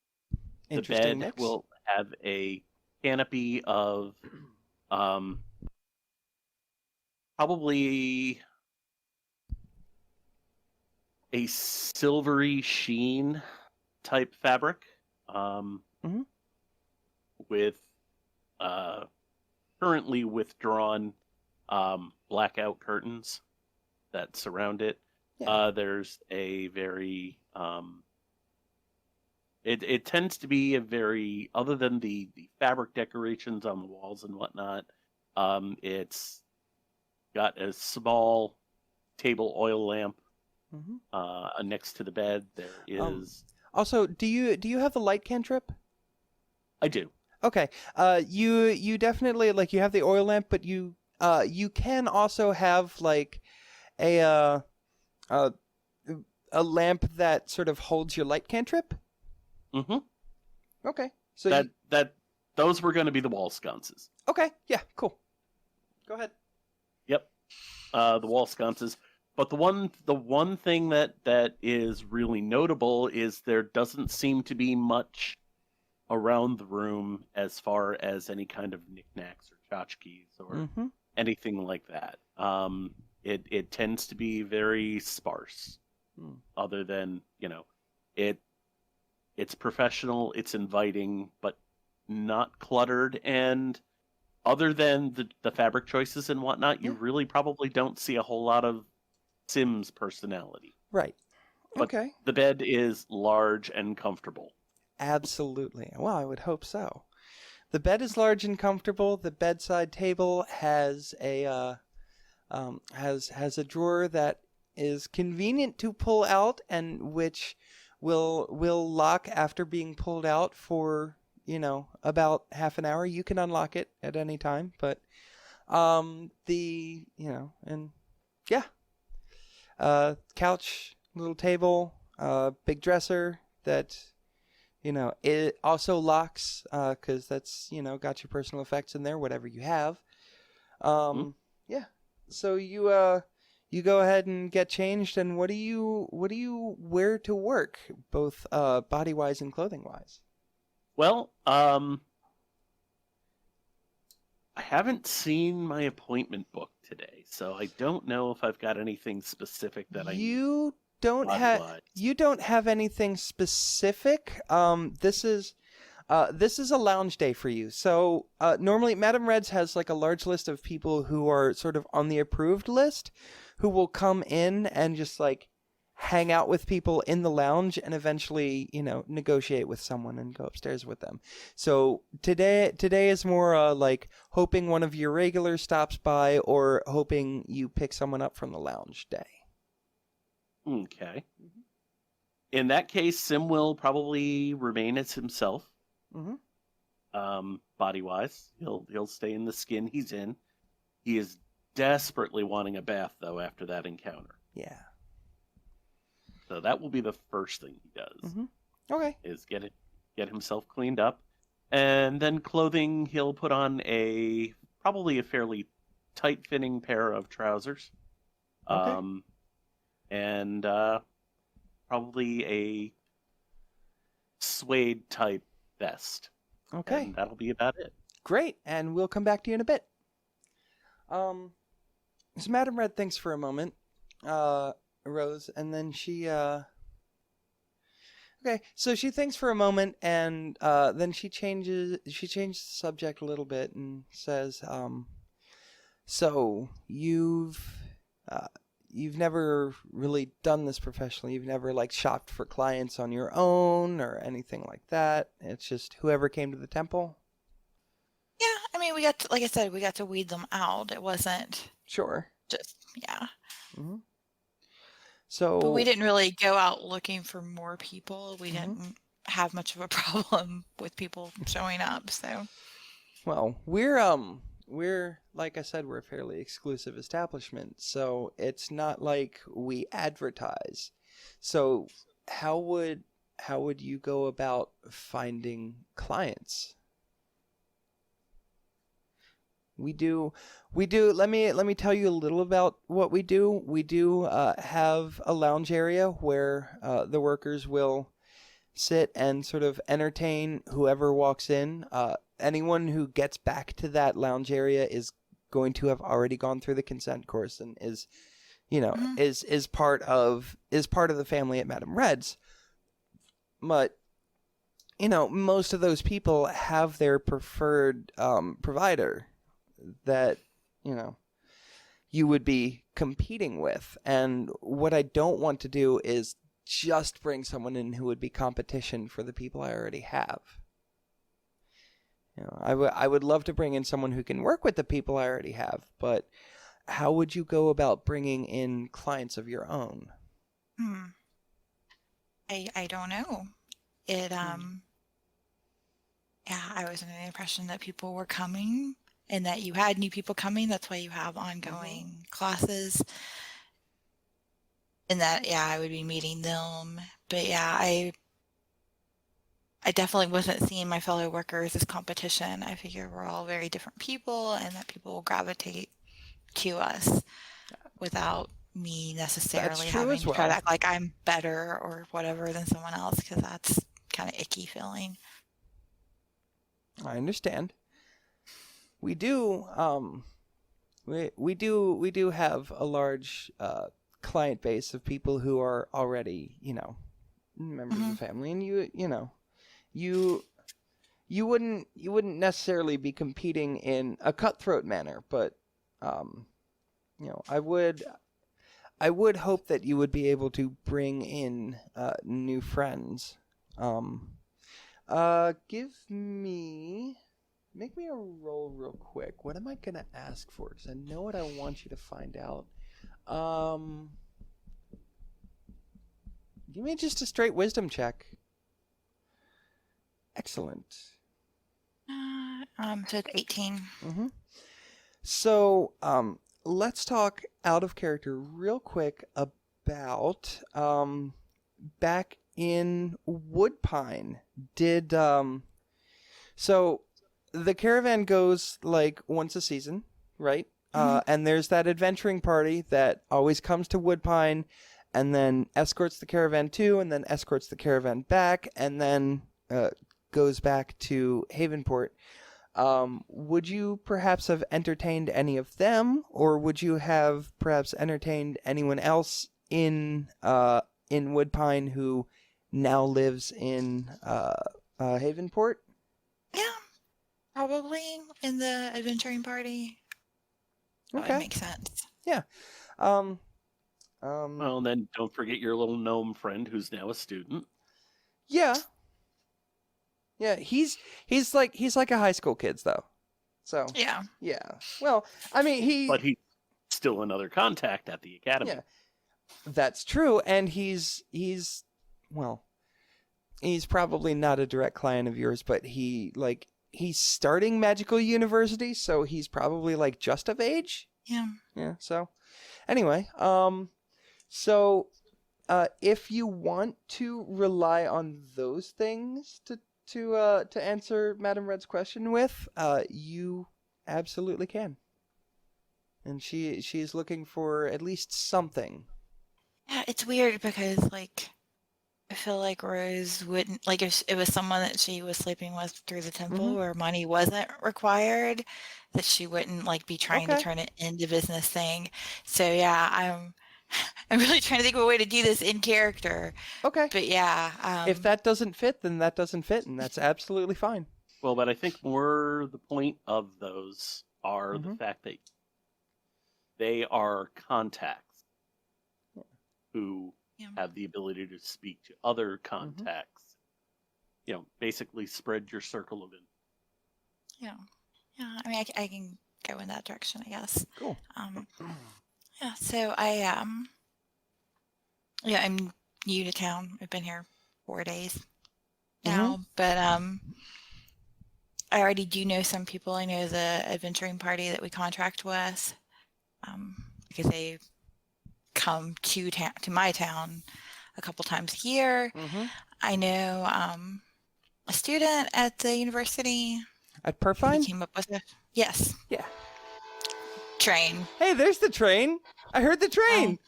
Interesting bed mix. will have a canopy of probably a silvery sheen type fabric Mhm. with currently withdrawn blackout curtains that surround it. Yeah. There's a very it tends to be a very, other than the fabric decorations on the walls and whatnot, it's got a small table oil lamp Mhm. next to the bed. There is Also, do you have the light cantrip? I do. Okay. You definitely like you have the oil lamp, but you can also have like a uh a lamp that sort of holds your light cantrip. Mm-hmm. Okay. So That those were going to be the wall sconces. okay. Yeah. Cool. Go ahead. Yep. The wall sconces. But the one thing that is really notable is there doesn't seem to be much around the room as far as any kind of knickknacks or tchotchkes or Mm-hmm. anything like that. It tends to be very sparse. Hmm. Other than it's professional, it's inviting, but not cluttered. And other than the fabric choices and whatnot, you Yeah. really probably don't see a whole lot of Sim's personality. Right. But Okay. the bed is large and comfortable. Absolutely. Well, I would hope so. The bed is large and comfortable. The bedside table has a has a drawer that is convenient to pull out and which will lock after being pulled out for about half an hour. You can unlock it at any time, but and yeah, couch, little table, big dresser that it also locks because that's got your personal effects in there, whatever you have. Yeah. So you go ahead and get changed, and what do you wear to work, both body wise and clothing wise? Well, I haven't seen my appointment book today, so I don't know if I've got anything specific that I need. You don't have anything specific. This is a lounge day for you. So normally, Madame Reds has like a large list of people who are sort of on the approved list, who will come in and just like hang out with people in the lounge and eventually, negotiate with someone and go upstairs with them. So today is more like hoping one of your regulars stops by or hoping you pick someone up from the lounge day. Okay. In that case, Sim will probably remain as himself. Mm-hmm. Body wise, he'll stay in the skin he's in. He is desperately wanting a bath though after that encounter. Yeah. So that will be the first thing he does. Mm-hmm. Okay. Is get himself cleaned up, and then clothing. He'll put on probably a fairly tight fitting pair of trousers. Okay. And probably a suede type vest. Okay. And that'll be about it. Great, and we'll come back to you in a bit. So Madame Red thinks for a moment, Rose, and then she okay, so she thinks for a moment, and then she changes the subject a little bit and says, so you've never really done this professionally. You've never like shopped for clients on your own or anything like that. It's just whoever came to the temple. Yeah, I mean, we got to, like I said, we got to weed them out. It wasn't Sure. just, yeah. Mm-hmm. But we So didn't really go out looking for more people. We Mhm. didn't have much of a problem with people showing up. So, well, we're like I said, we're a fairly exclusive establishment, so it's not like we advertise. So how would you go about finding clients? We do. Let me tell you a little about what we do. We do have a lounge area where the workers will sit and sort of entertain whoever walks in. Anyone who gets back to that lounge area is going to have already gone through the consent course and is, Mhm. is part of the family at Madame Red's. But most of those people have their preferred provider that you would be competing with. And what I don't want to do is just bring someone in who would be competition for the people I already have. I would love to bring in someone who can work with the people I already have, but how would you go about bringing in clients of your own? hmm. I don't know. It, yeah, I was under the impression that people were coming and that you had new people coming. That's why you have ongoing classes. And that, yeah, I would be meeting them. But yeah, I definitely wasn't seeing my fellow workers as competition. I figure we're all very different people and that people will gravitate to us without me necessarily true having as to try to well. act like I'm better or whatever than someone else, because that's kind of icky feeling. I understand. We do we do have a large client base of people who are already, members of the family, and you wouldn't necessarily be competing in a cutthroat manner, but I would hope that you would be able to bring in new friends. Make me a roll real quick. What am I gonna ask for? Because I know what I want you to find out. Give me just a straight wisdom check. Excellent. So it's 18. Mm-hmm. So, let's talk out of character real quick about back in Woodpine. So the caravan goes like once a season, right? And there's that adventuring party that always comes to Woodpine and then escorts the caravan to, and then escorts the caravan back, and then goes back to Havenport. Would you perhaps have entertained any of them, or would you have perhaps entertained anyone else in Woodpine who now lives in Havenport? Yeah, probably in the adventuring party. That Okay. would make sense. Yeah. Well, and then don't forget your little gnome friend who's now a student. Yeah. Yeah, he's like a high school kid though. So Yeah. yeah. Well, I mean But he's still another contact at the academy. Yeah. That's true, and he's probably not a direct client of yours, but he's starting magical university, so he's probably like just of age. Yeah. Yeah. So anyway, if you want to rely on those things to answer Madame Red's question with, you absolutely can. And she's looking for at least something. Yeah, it's weird because, like, I feel like Rose wouldn't, like, if it was someone that she was sleeping with through the temple where money wasn't required, that she wouldn't, like, be trying to Okay. turn it into business thing. So, yeah, I'm really trying to think of a way to do this in character. Okay. But, yeah. If that doesn't fit, then that doesn't fit, and that's absolutely fine. Well, but I think more the point of those are the fact that they are contacts. who Yeah. have the ability to speak to other contacts. Basically spread your circle of influence. Yeah. Yeah. I mean, I can go in that direction, I guess. Cool. Yeah. So I'm new to town. I've been here 4 days now, but I already do know some people. I know the adventuring party that we contract with, because they come to my town a couple times a year. I know a student at the university. At He Perfine? came up with a yes Yeah. train. Hey, there's the train. I heard the train. Oh.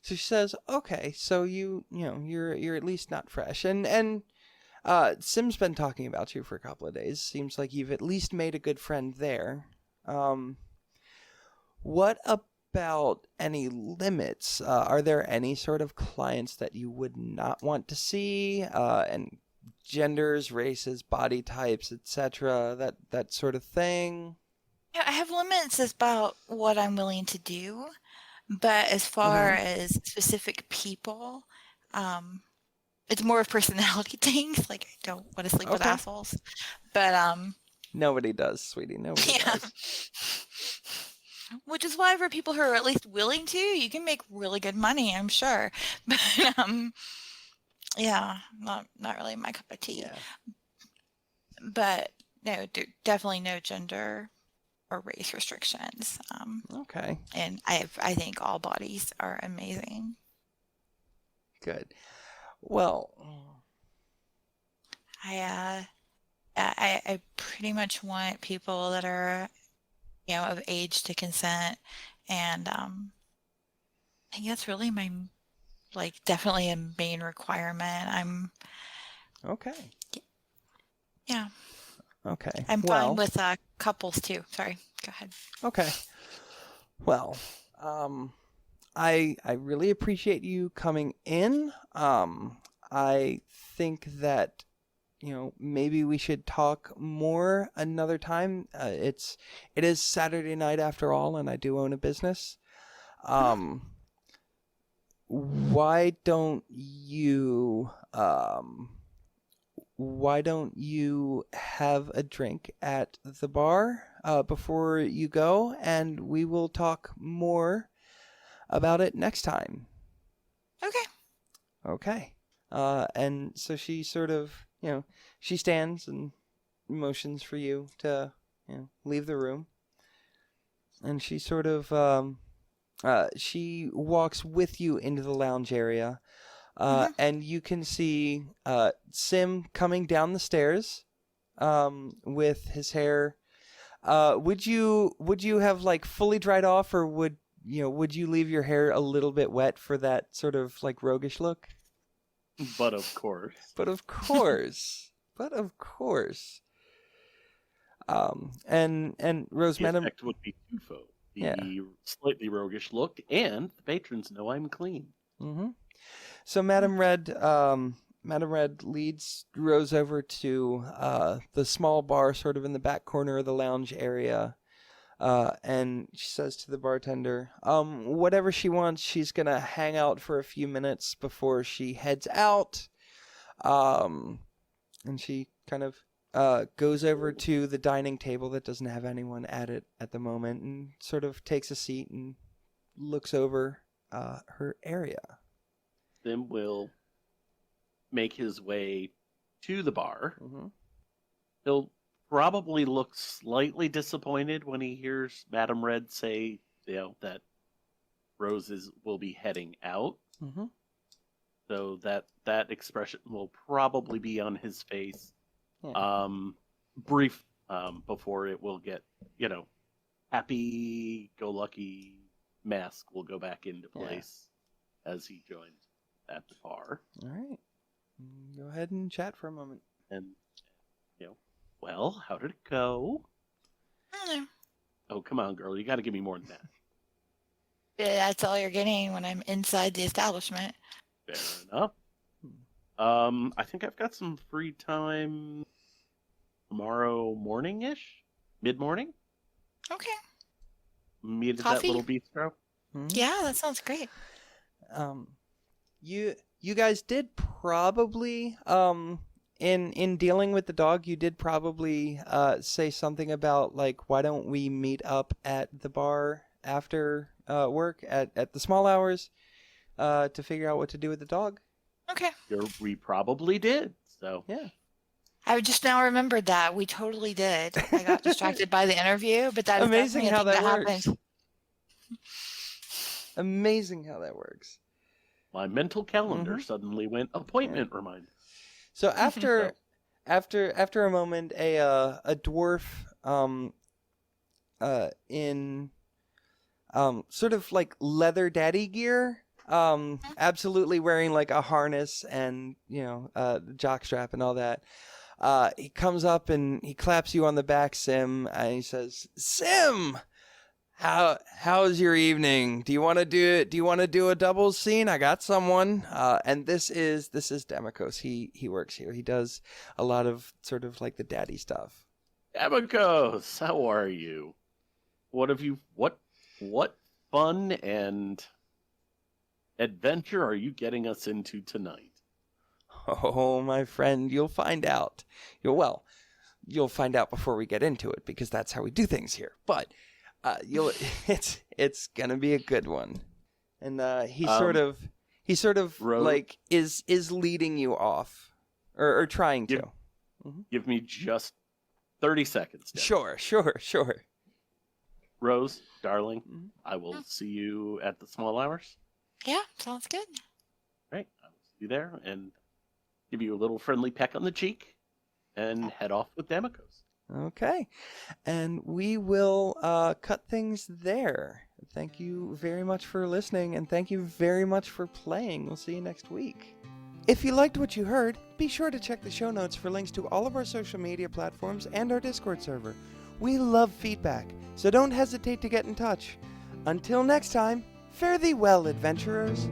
So she says, "Okay, so you're at least not fresh." And Sym's been talking about you for a couple of days. Seems like you've at least made a good friend there. What about any limits? Are there any sort of clients that you would not want to see? And genders, races, body types, etc. That sort of thing. Yeah, I have limits about what I'm willing to do, but as far as specific people, it's more of personality things. Like I don't want to sleep with assholes, but Nobody does, sweetie. Nobody does. Which is why for people who are at least willing to, you can make really good money, I'm sure. But yeah, not really my cup of tea. Yeah. But no, definitely no gender or race restrictions. Okay. And I think all bodies are amazing. Good. Well, I pretty much want people that are, of age to consent, and I think that's really my, definitely a main requirement. okay. Yeah. Okay. I'm fine with couples too. Sorry, go ahead. Okay. Well, I really appreciate you coming in. I think that maybe we should talk more another time. It is Saturday night after all, and I do own a business. Why don't you have a drink at the bar before you go, and we will talk more about it next time. Okay. And so she sort of, she stands and motions for you to, leave the room. And she sort of, she walks with you into the lounge area. And you can see Sym coming down the stairs with his hair. Would you have fully dried off, or would you leave your hair a little bit wet for that sort of roguish look? But of course. But of course. And Rose, The Madam, effect would be twofold. The slightly roguish look, and the patrons know I'm clean. So Madam Red leads Rose over to the small bar sort of in the back corner of the lounge area. And she says to the bartender, whatever she wants, she's going to hang out for a few minutes before she heads out. And she kind of goes over to the dining table that doesn't have anyone at it at the moment, and sort of takes a seat and looks over her area. Then will make his way to the bar. He'll probably look slightly disappointed when he hears Madam Red say, that Rose will be heading out. So that expression will probably be on his face. Brief before it will get, happy-go-lucky mask will go back into place as he joins at the bar. All right. Go ahead and chat for a moment. And, well, how did it go? I don't know. Oh, come on, girl. You got to give me more than that. That's all you're getting when I'm inside the establishment. Fair enough. I think I've got some free time tomorrow morning-ish? Mid-morning? Okay. Meet at Coffee? that little bistro? Yeah, that sounds great. You guys did probably in dealing with the dog, you did probably say something about like, why don't we meet up at the bar after work at the small hours to figure out what to do with the dog. Okay. We probably did. So Yeah. I just now remembered that. We totally did. I got distracted by the interview, but that is Amazing definitely a how thing that that works. happened. Amazing how that works. my mental calendar Mhm. suddenly went appointment reminder. So after a moment, a dwarf in sort of like leather daddy gear, absolutely wearing like a harness and the jockstrap and all that. He comes up and he claps you on the back, Sym, and he says, "Sym, how's your evening? Do you want to do a doubles scene? I got someone." And this is Demikos. He works here. He does a lot of sort of like the daddy stuff. Abacos, how are you? What fun and adventure are you getting us into tonight? Oh, my friend, you'll find out. You'll find out before we get into it because that's how we do things here. But it's gonna be a good one. And he sort of like is leading you off or trying to. Give me just 30 seconds. Deb. Sure. Rose, darling, I will see you at the small hours. Yeah, sounds good. Right, I will see you there and give you a little friendly peck on the cheek and head off with Demikos. Okay. And we will cut things there. Thank you very much for listening, and thank you very much for playing. We'll see you next week. If you liked what you heard, be sure to check the show notes for links to all of our social media platforms and our Discord server. We love feedback, so don't hesitate to get in touch. Until next time, fare thee well, adventurers.